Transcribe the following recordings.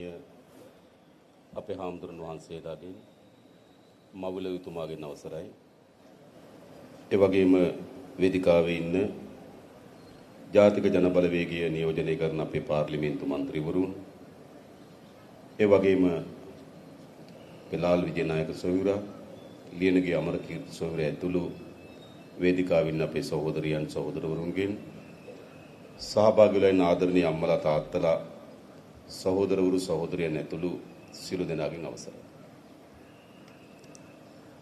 අපේ හාමුදුරන් වහන්සේලාගෙන් මවුල යුතුමාගෙන් අවසරයි. ඒ වගේම වේදිකාවේ ඉන්න ජාතික ජනබලවේගය නියෝජනය කරන අපේ පාර්ලිමේන්තු මන්ත්‍රීවරුන්, ඒ වගේම පෙලාල් විජේනායක සොයුරා, ලියනගේ අමරකීර්ති සොයුරා ඇතුළු වේදිකාවේ ඉන්න අපේ සහෝදරියන් සහෝදරවරුන්ගෙන් සහභාගී වෙන ආදරණීය අම්මලා තාත්තලා සහෝදරවරු සහෝදරියන් ඇතුළු සියලු දෙනාගෙන් අවසරයි.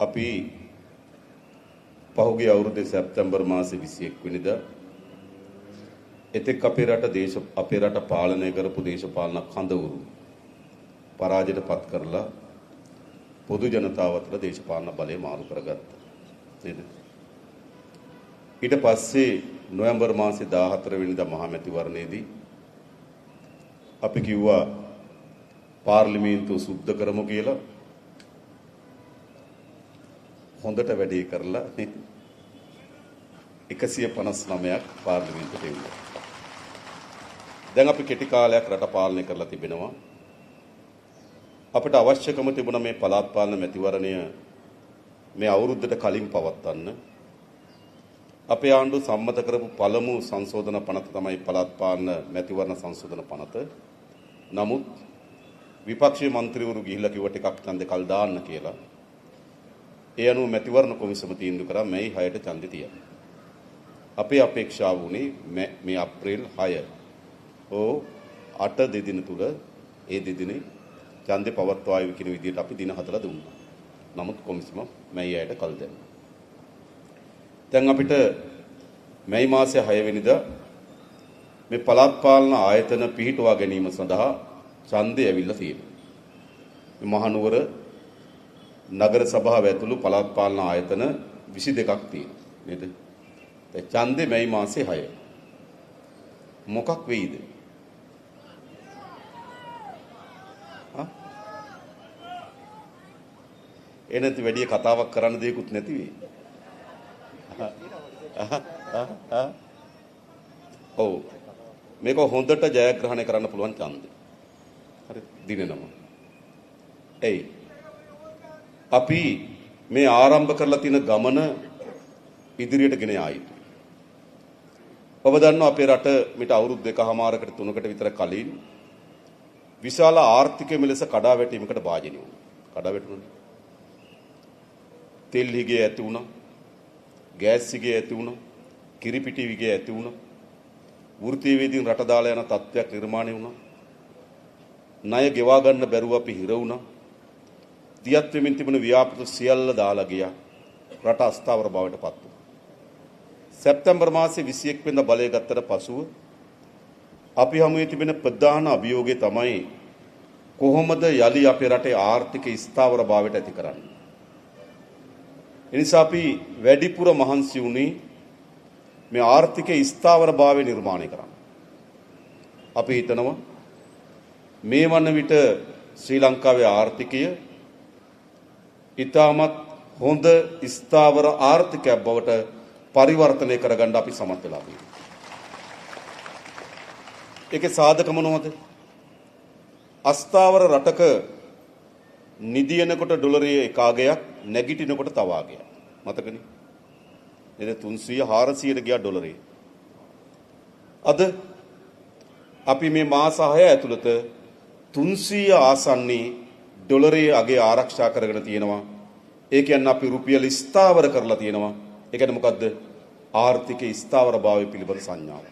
අපි පහුගිය අවුරුද්දේ සැප්තැම්බර් මාසේ 21 වෙනිදා එතෙක් අපේ රට පාලනය කරපු දේශපාලන කඳවුරු පරාජයට පත් කරලා පොදු ජනතාව අතර දේශපාලන බලය මාරු කරගත්තා. නේද? ඊට පස්සේ නොවැම්බර් මාසේ 14 වෙනිදා මහා මැතිවරණයේදී අපි කිව්වා පාර්ලිමේන්තුව සුද්ධ කරමු කියලා. හොඳට වැඩේ කරලා 159ක් පාර්ලිමේන්තුවට එවුවා. දැන් අපි කෙටි කාලයක් රට පාලනය කරලා තිබෙනවා. අපිට අවශ්‍යකම තිබුණා මේ පළාත් පාලන මැතිවරණය මේ අවුරුද්දට කලින් පවත්වන්න. අපේ ආණ්ඩුව සම්මත කරපු පළමු සංශෝධන පනත තමයි පළාත් පාලන මැතිවරණ සංශෝධන පනත. නමුත් විපක්ෂීය මන්ත්‍රීවරු ගිහිල්ලා කිව්ව ටිකක් ඡන්දෙ කල් දාන්න කියලා. ඒ අනුව මැතිවරණ කොමිසම තීන්දුව කරා මේ 6ට ඡන්දෙ තියන්න. අපේ අපේක්ෂාව වුණේ මේ අප්‍රේල් 6 8 දෙදින තුල ඒ දෙදිනේ ඡන්දෙ පවත්වායි කියන විදිහට අපි දින 4 දුන්නා. නමුත් කොමිසම මේ 6ට කල් දෙන්නා. දැන් අපිට මැයි මාසේ 6 වෙනිදා මේ පළාත් පාලන ආයතන පිහිටුවා ගැනීම සඳහා ඡන්දය ඇවිල්ලා තියෙනවා. මේ මහනුවර නගර සභාව ඇතුළු පළාත් පාලන ආයතන 22ක් තියෙනවා. නේද? ඒ ඡන්දේ මැයි මාසේ 6. මොකක් වෙයිද? එනති වැඩි කතාවක් කරන්න දෙයක්වත් නැති වෙයි. ඔව්. මේක හොඳට ජයග්‍රහණය කරන්න පුළුවන් ඡන්දය. හරි දිනනම. එයි. අපි මේ ආරම්භ කරලා තියෙන ගමන ඉදිරියට ගෙන ආයි. ඔබ දන්නවා අපේ රට මිට අවුරුදු 2කමාරකට 3කට විතර කලින් විශාල ආර්ථික මෙලෙස කඩා වැටීමකට භාජනය වුණා. කඩා වැටුණා. තෙල් හිගේ ඇති වුණා. ගෑස් හිගේ ඇති වුණා. කිරිපිටි හිගේ ඇති වුණා. වෘත්තීය වේදීන් රට දාලා යන තත්ත්වයක් නිර්මාණය වුණා. ණය ගෙවා ගන්න බැරුව අපි හිර වුණා. දියත් වෙමින් තිබුණ ව්‍යාපෘත සියල්ල දාලා ගියා. රට අස්ථාවර බවට පත් වුණා. සැප්තැම්බර් මාසේ 21 වෙනිදා බලය ගත්තට පසුව අපි හමුවේ තිබෙන ප්‍රධාන අභියෝගය තමයි කොහොමද යලි අපේ රටේ ආර්ථික ස්ථාවර භාවයට ඇති කරන්නේ. එනිසා අපි වැඩිපුර මහන්සි වුණේ මේ ආර්ථික ස්ථාවර භාවය නිර්මාණය කරන්න. අපි හිතනවා මේ වන විට ශ්‍රී ලංකාවේ ආර්ථිකය ඉතාමත් හොඳ ස්ථාවර ආර්ථිකයක් බවට පරිවර්තනය කරගන්න අපි සමත් වෙලා තියෙනවා. ඒකේ සාධක මොනවද? අස්ථාවර රටක නිදියනකොට ඩොලරයේ එක අගයක් නැගිටිනකොට තව අගයක්. මතකනේ? නේද? 300 400ට ගියා ඩොලරේ. අද අපි මේ මාස 6 ඇතුළත 300 ආසන්නී ඩොලරයේ අගය ආරක්ෂා කරගෙන තියෙනවා. ඒ කියන්නේ අපි රුපියල ස්ථාවර කරලා තියෙනවා. ඒ කියන්නේ මොකද්ද? ආර්ථිකයේ ස්ථාවර භාවය පිළිබඳ සංඥාව.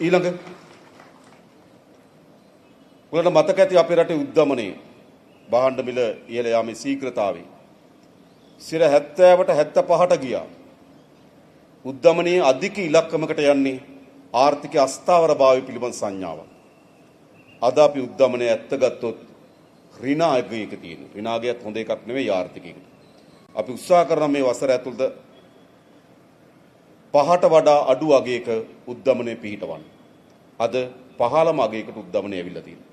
ඊළඟ ඔයාලට මතක ඇති අපේ රටේ උද්දමනයේ භාණ්ඩ මිල ඉහළ යාමේ ශීඝ්‍රතාවය 70ට 75ට ගියා. උද්දමනයේ අධික ඉලක්කමකට යන්නේ ආර්ථික අස්ථාවර භාවය පිළිබඳ සංඥාව. අද අපි උද්දමනය ඇත්ත ගත්තොත් ඍණ අගයක තියෙන. ඍණ අගයත් හොඳ එකක් නෙවෙයි ආර්ථිකයකට. අපි උත්සාහ කරන මේ වසර ඇතුළත 5ට වඩා අඩු අගයක උද්දමනය පිහිටවන්න. අද 15ම අගයකට උද්දමනය ඇවිල්ලා තියෙනවා.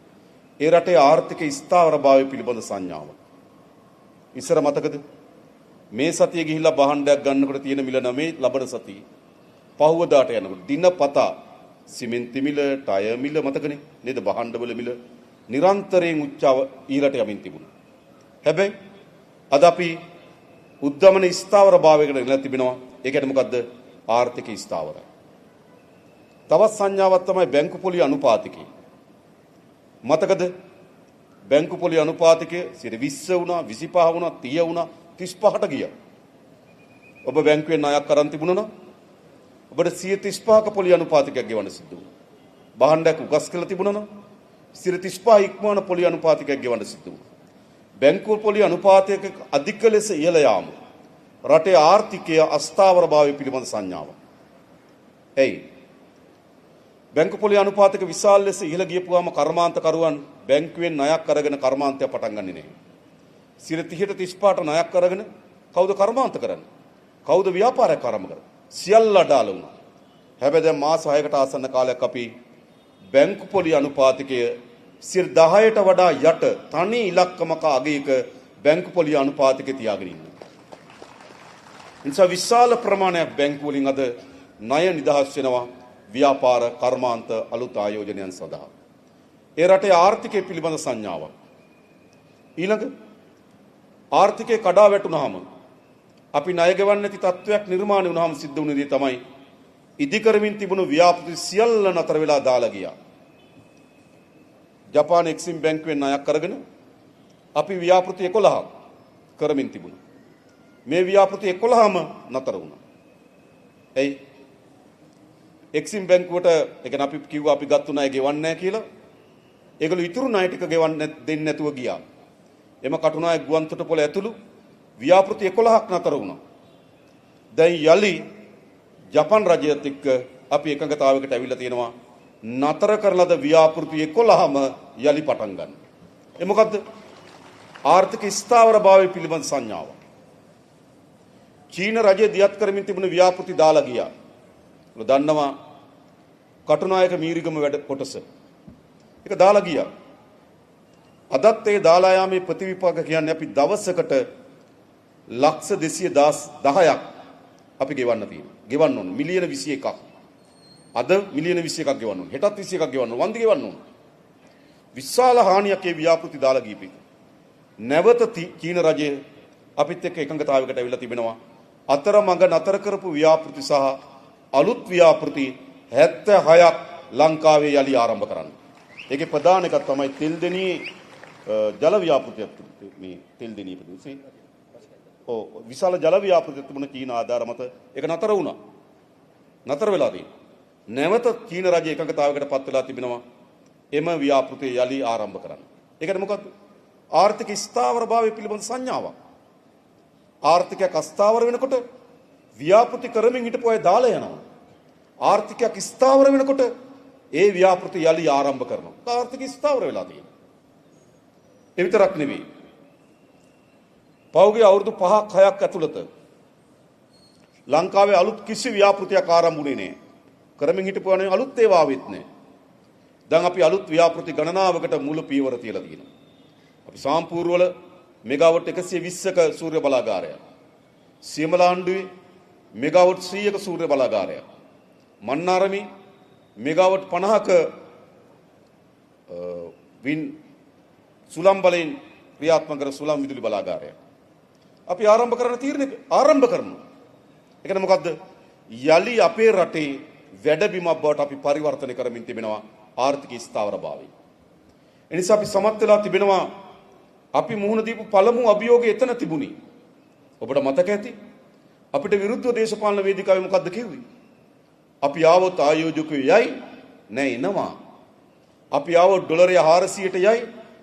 ඒ රටේ ආර්ථික ස්ථාවර භාවය පිළිබඳ සංඥාව. ඉස්සර මතකද? මේ සතිය ගිහිල්ලා භාණ්ඩයක් ගන්නකොට තියෙන මිල නමේ ලබන සතිය. පහුවදාට යනකොට දිනපතා සිමෙන්ති මිල, ටයර් මිල මතකනේ නේද? භාණ්ඩවල මිල නිරන්තරයෙන් උච්චව ඊළට යමින් තිබුණා. හැබැයි අද අපි උද්දමන ස්ථාවර භාවයකට ඉඳලා තිබෙනවා. ඒ කියන්නේ මොකද්ද? ආර්ථික ස්ථාවරයි. තවත් සංඥාවක් තමයි බැංකු පොලි අනුපාතිකය. මතකද? බැංකු පොලි අනුපාතිකය 20 වුණා, 25 වුණා, 30 වුණා, 35ට ගියා. ඔබ බැංකුවෙන් ණයක් අරන් තිබුණා නම් ඔබට 135ක පොලි අනුපාතිකයක් ගෙවන්න සිද්ධ වුණා. භාණ්ඩයක් උගස් කරලා තිබුණා නම් 135 ඉක්මවන පොලි අනුපාතිකයක් ගෙවන්න සිද්ධ වුණා. බැංකු පොලි අනුපාතයක අධික ලෙස ඉහළ යාම රටේ ආර්ථිකයේ අස්ථාවරභාවය පිළිබඳ සංඥාවක්. එයි බැංකු පොලි අනුපාතක විශාල ලෙස ඉහළ ගියපුවාම කර්මාන්තකරුවන් බැංකුවෙන් ණයක් අරගෙන කර්මාන්තය පටන් ගන්නෙ නැහැ. 30ට 35ට ණයක් අරගෙන කවුද කර්මාන්ත කරන්නේ? කවුද ව්‍යාපාරයක් ආරම්භ කරන්නේ? සියල්ල අඩාල වුණා. හැබැයි දැන් මාස 6කට ආසන්න කාලයක් අපි බැංකු පොලි අනුපාතිකය 10ට වඩා යට තනි ඉලක්කමක අගයක බැංකු පොලි අනුපාතිකය තියාගෙන ඉන්නවා. නිසා විශාල ප්‍රමාණයක් බැංකු වලින් අද ණය නිදහස් වෙනවා ව්‍යාපාර කර්මාන්ත අලුත් ආයෝජනයන් සඳහා. ඒ රටේ ආර්ථිකය පිළිබඳ සංඥාවක්. ඊළඟ ආර්ථිකය කඩා වැටුනහම අපි ණය ගෙවන්නේ නැති තත්වයක් නිර්මාණය වුණාම සිද්ධ වුණ දේ තමයි ඉදිකරමින් තිබුණු ව්‍යාපෘති සියල්ල නතර වෙලා දාලා ගියා. ජපාන එක්සිම් බැංකුවෙන් ණයක් අරගෙන අපි ව්‍යාපෘති 11ක් කරමින් තිබුණා. මේ ව්‍යාපෘති 11ම නතර වුණා. එයි එක්සිම් බැංකුවට ඒ කියන්නේ අපි කිව්වා අපි ගත්තු ණය ගෙවන්නේ නැහැ කියලා. ඒගොල්ලෝ ඉතුරු ණය ටික ගෙවන්න දෙන්නේ නැතුව ගියා. එම කටුනායක ගුවන්තොටුපොළ ඇතුළු ව්‍යාපෘති 11ක් නතර වුණා. දැන් යලි ජපාන් රජයත් එක්ක අපි එකඟතාවයකට ඇවිල්ලා තියෙනවා නතර කරලද ව්‍යාපෘති 11ම යලි පටන් ගන්න. ඒ මොකද්ද? ආර්ථික ස්ථාවරභාවය පිළිබඳ සංඥාව. චීන රජය දියත් කරමින් තිබුණු ව්‍යාපෘති දාලා ගියා. දන්නවා කටුනායක මීරිගම වැඩ කොටස. ඒක දාලා ගියා. අදත් ඒ දාලා යාමේ ප්‍රතිවිපාක කියන්නේ අපි දවසකට ලක්ෂ 210ක් අපි ගෙවන්න තියෙනවා. ගෙවන්න ඕන මිලියන 21ක්. අද මිලියන 21ක් ගෙවන්න ඕන. හෙටත් 21ක් ගෙවන්න ඕන. වන්දි ගෙවන්න ඕන. විශාල හානියක් ඒ ව්‍යාපෘති දාලා ගියපෙක. නැවත චීන රජය අපිත් එක්ක එකඟතාවයකට අවිලා තිබෙනවා. අතරමඟ නතර කරපු ව්‍යාපෘති සහ අලුත් ව්‍යාපෘති 76ක් ලංකාවේ යලි ආරම්භ කරන්න. ඒකේ ප්‍රධාන එකක් තමයි තෙල්දෙණියේ ජල ව්‍යාපෘතියක් මේ තෙල්දෙණියේ ප්‍රදේශේ. විශාල ජල ව්‍යාපෘතියක් තිබුණ චීන ආධාර මත ඒක නතර වුණා. නතර වෙලා තියෙනවා. නැවත චීන රජය එකඟතාවයකට පත් වෙලා තිබෙනවා එම ව්‍යාපෘතිය යලි ආරම්භ කරන්න. ඒකට මොකද්ද? ආර්ථික ස්ථාවරභාවය පිළිබඳ සංඥාවක්. ආර්ථිකයක් අස්ථාවර වෙනකොට ව්‍යාපෘති කරමින් හිටපු අය දාලා යනවා. ආර්ථිකයක් ස්ථාවර වෙනකොට ඒ ව්‍යාපෘති යලි ආරම්භ කරනවා. ආර්ථික ස්ථාවර වෙලා තියෙනවා. ඒ විතරක් නෙවෙයි. පෞගේ අවුරුදු 5ක් 6ක් ඇතුළත ලංකාවේ අලුත් කිසි ව්‍යාපෘතියක් ආරම්භ වුණේ නැහැ. කරමින් හිටපු අය අලුත් ඒවා ආවෙත් නැහැ. දැන් අපි අලුත් ව්‍යාපෘති ගණනාවකට මුල පියවර තියලා තියෙනවා. අපි සාම්පූර් වල මෙගාවොට් 120ක සූර්ය බලාගාරයක්. සියමලාණ්ඩුවේ මෙගාවොට් 100ක සූර්ය බලාගාරයක්. මන්නාරමේ මෙගාවොට් 50ක වින් සුළම් බලයෙන් ක්‍රියාත්මක කර සුළම් විදුලි බලාගාරයක්. අපි ආරම්භ කරන තීරණය ආරම්භ කරනවා. ඒ කියන්නේ මොකද්ද? යලි අපේ රටේ වැඩබිමක් බවට අපි පරිවර්තනය කරමින් තිබෙනවා ආර්ථික ස්ථාවරභාවය. එනිසා අපි සමත් වෙලා තිබෙනවා අපි මුහුණ දීපු පළමු අභියෝගය එතන තිබුණේ. ඔබට මතක ඇති අපිට විරුද්ධව දේශපාලන වේදිකාවේ මොකද්ද කිව්වේ? අපි ආවොත් ආයෝජකයෝ යයි නෑ එනවා. අපි ආවොත් ඩොලරය 400ට යයි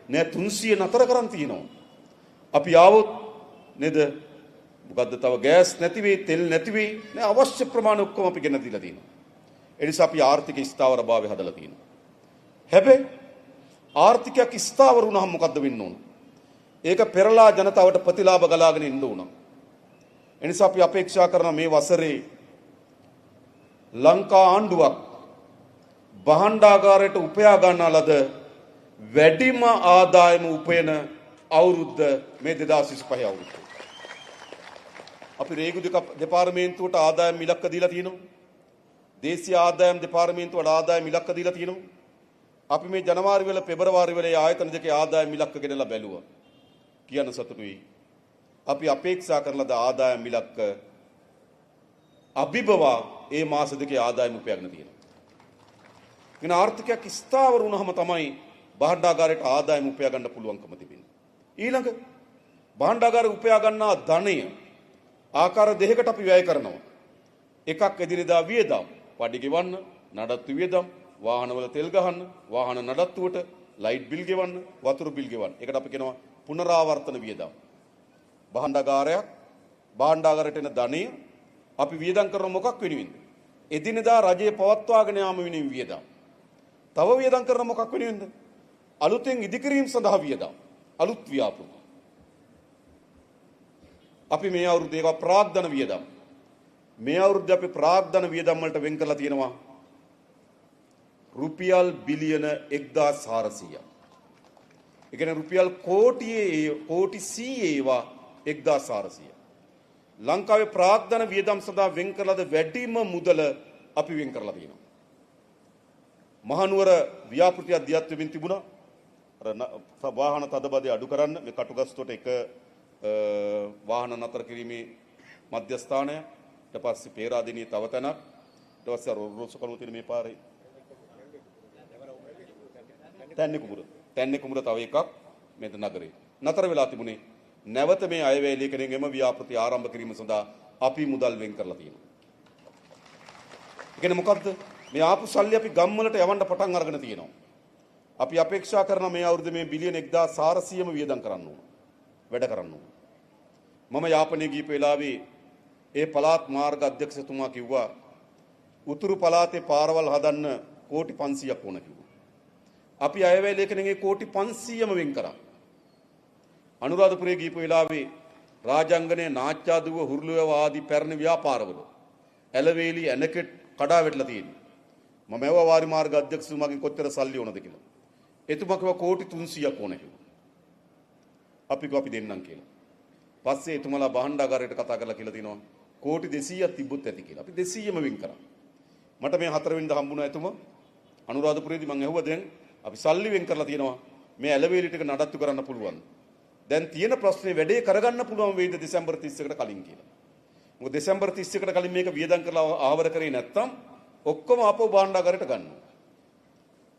නෑ 300 නතර කරන් තියෙනවා. අපි ආවොත් නේද මොකද්ද තව ගෑස් නැති වෙයි තෙල් නැති වෙයි නෑ අවශ්‍ය ප්‍රමාණය ඔක්කොම අපි ගෙන දීලා තියෙනවා. ඒ නිසා අපි ආර්ථික ස්ථාවරභාවය හදලා තියෙනවා. හැබැයි ආර්ථිකයක් ස්ථාවර වුණාම මොකද්ද වෙන්න ඕන? ඒක පෙරලා ජනතාවට ප්‍රතිලාභ ගලාගෙන ඉන්න ඕන. එනිසා අපි අපේක්ෂා කරන මේ වසරේ ලංකා ආණ්ඩුවක් භාණ්ඩාගාරයට උපයා ගන්නා ලද වැඩිම ආදායම උපයන අවුරුද්ද මේ 2025 අවුරුද්ද. අපි රේගු දෙපාර්තමේන්තුවට ආදායම් ඉලක්ක දීලා තියෙනවා. දේශීය ආදායම් දෙපාර්තමේන්තුවට ආදායම් ඉලක්ක දීලා තියෙනවා. අපි මේ ජනවාරි වල පෙබරවාරි වල ආයතන දෙකේ ආදායම් ඉලක්ක ගෙනලා බැලුවා. කියන සතුටුයි. අපි අපේක්ෂා කරන ලද ආදායම් ඉලක්ක අභිබවා ඒ මාස දෙකේ ආදායම උපයගෙන තියෙනවා. කියන ආර්ථිකයක් ස්ථාවර වුණාම තමයි භාණ්ඩාගාරයට ආදායම උපයා ගන්න පුළුවන්කම තිබෙන්නේ. ඊළඟ භාණ්ඩාගාරය උපයා ගන්නා ධනය ආකාර දෙකකට අපි වැය කරනවා. එකක් එදිනෙදා වියදම්, පඩි ගෙවන්න, නඩත්තු වියදම්, වාහනවල තෙල් ගහන්න, වාහන නඩත්තුවට, ලයිට් බිල් ගෙවන්න, වතුර බිල් ගෙවන්න. ඒකට අපි කියනවා පුනරාවර්තන වියදම්. භාණ්ඩාගාරයට එන ධනය අපි වියදම් කරන මොකක් වෙනුවෙන්ද? එදිනෙදා රජයේ පවත්වාගෙන යාම වෙනුවෙන් වියදම්. තව වියදම් කරන මොකක් වෙනුවෙන්ද? අලුතෙන් ඉදිකිරීම සඳහා වියදම්. අලුත් ව්‍යාපෘති. අපි මේ අවුරුද්දේ ඒවා ප්‍රාග්ධන වියදම්. මේ අවුරුද්දේ අපි ප්‍රාග්ධන වියදම් වලට වෙන් කරලා තියෙනවා රුපියල් බිලියන 1400ක්. ඒ කියන්නේ රුපියල් කෝටි 100 ඒවා 1400. ලංකාවේ ප්‍රාග්ධන වියදම් සඳහා වෙන් කරලාද වැඩිම මුදල අපි වෙන් කරලා තියෙනවා. මහනුවර ව්‍යාපෘති අධ්‍යයත් වෙමින් තිබුණා. අර වාහන තදබදය අඩු කරන්න මේ කටුගස්තොට එක වාහන නතර කිරීමේ මධ්‍යස්ථානය, ඊට පස්සේ පේරාදෙණියේ තව තැනක්, ඊට පස්සේ අර රොස්ස කරුව තියෙන මේ පාරේ තැන්නේ කුඹුර තව එකක් මේ නගරේ නතර වෙලා තිබුණේ. නැවත මේ අයවැය ලේඛනයෙන් එම ව්‍යාපෘති ආරම්භ කිරීම සඳහා අපි මුදල් වෙන් කරලා තියෙනවා. ඒ කියන්නේ මොකද්ද? මේ ආපු සල්ලි අපි ගම්වලට යවන්න පටන් අරගෙන තියෙනවා. අපි අපේක්ෂා කරන මේ අවුරුද්දේ මේ බිලියන 1400ම වියදම් කරන්න ඕන. වැඩ කරන්න ඕන. මම යාපනයේ ගිහපු වෙලාවේ ඒ පළාත් මාර්ග අධ්‍යක්ෂතුමා කිව්වා උතුරු පළාතේ පාරවල් හදන්න කෝටි 500ක් ඕන කිව්වා. අපි අයවැය ලේඛනයේ කෝටි 500ම වෙන් කරා. අනුරාධපුරයේ ගිහපු වෙලාවේ රාජාංගනයේ නාච්චාදුව හුරුළුව ආදී පැරණි ව්‍යාපාරවල ඇලවේලි ඇනකෙට් කඩා වැටලා තියෙනවා. මම ඒවා වාරි මාර්ග අධ්‍යක්ෂතුමාගෙන් කොච්චර සල්ලි ඕනද කියලා. එතුමා කිව්වා කෝටි 300ක් ඕන කිව්වා. අපි කිව්වා අපි දෙන්නම් කියලා. පස්සේ එතුමාලා භාණ්ඩාගාරයට කතා කරලා කියලා තිනවා කෝටි 200ක් තිබ්බොත් ඇති කියලා. අපි 200ම වෙන් කරා. මට මේ 4 වෙනිදා හම්බුණා එතුමා අනුරාධපුරයේදී. මම ඇහුවා දැන් අපි සල්ලි වෙන් කරලා තියෙනවා මේ ඇලවේලි ටික නඩත්තු කරන්න පුළුවන්. දැන් තියෙන ප්‍රශ්නේ වැඩේ කරගන්න පුළුවන් වෙයිද දෙසැම්බර් 31කට කලින් කියලා. මොකද දෙසැම්බර් 31කට කලින් මේක වියදම් කරලා ආවර කරේ නැත්තම් ඔක්කොම ආපහු භාණ්ඩාගාරයට ගන්නවා.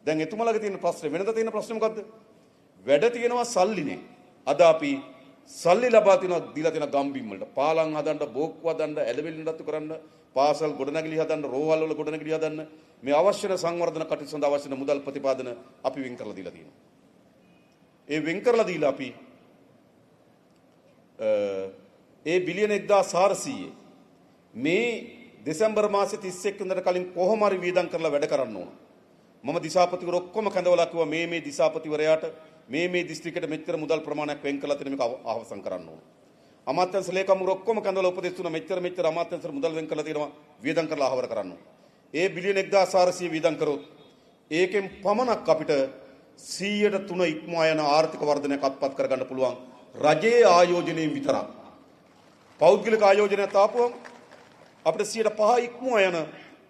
දැන් එතුමාලගේ තියෙන ප්‍රශ්නේ වෙනද තියෙන ප්‍රශ්නේ මොකද්ද? වැඩ තියෙනවා සල්ලිනේ. අද අපි සල්ලි ලබා තිනවා දීලා තියෙන ගම්බිම් වලට. පාලම් හදන්න, බෝක්කු හදන්න, ඇලවේලි නඩත්තු කරන්න, පාසල් ගොඩනැගිලි හදන්න, රෝහල් වල ගොඩනැගිලි හදන්න මේ අවශ්‍ය සංවර්ධන කටයුතු සඳහා අවශ්‍ය මුදල් ප්‍රතිපාදන අපි වෙන් කරලා දීලා තියෙනවා. ඒ වෙන් කරලා දීලා අපි ඒ බිලියන 1400 මේ දෙසැම්බර් මාසේ 31 වෙනිදාට කලින් කොහොම හරි වියදම් කරලා වැඩ කරන්න ඕන. මම දිසාපතිවරු ඔක්කොම කැඳවලා කිව්වා මේ දිසාපතිවරයාට මේ දිස්ත්‍රික්කයට මෙච්චර මුදල් ප්‍රමාණයක් වෙන් කරලා තියෙන මේක අවසන් කරන්න ඕන. අමාත්‍යංශ ලේකම්වරු ඔක්කොම කැඳවලා උපදෙස් දුන්නා මෙච්චර අමාත්‍යංශ මුදල් වෙන් කරලා තියෙනවා වියදම් කරලා ආවර කරන්න ඕන. ඒ බිලියන 1400 වියදම් කරොත් ඒකෙන් පමණක් අපිට 100% ඉක්මවා යන ආර්ථික වර්ධනයක් අත්පත් කරගන්න පුළුවන්. රජයේ ආයෝජනයෙන් විතරක්. පෞද්ගලික ආයෝජනයක් තාපුවම අපිට 105 ඉක්මවා යන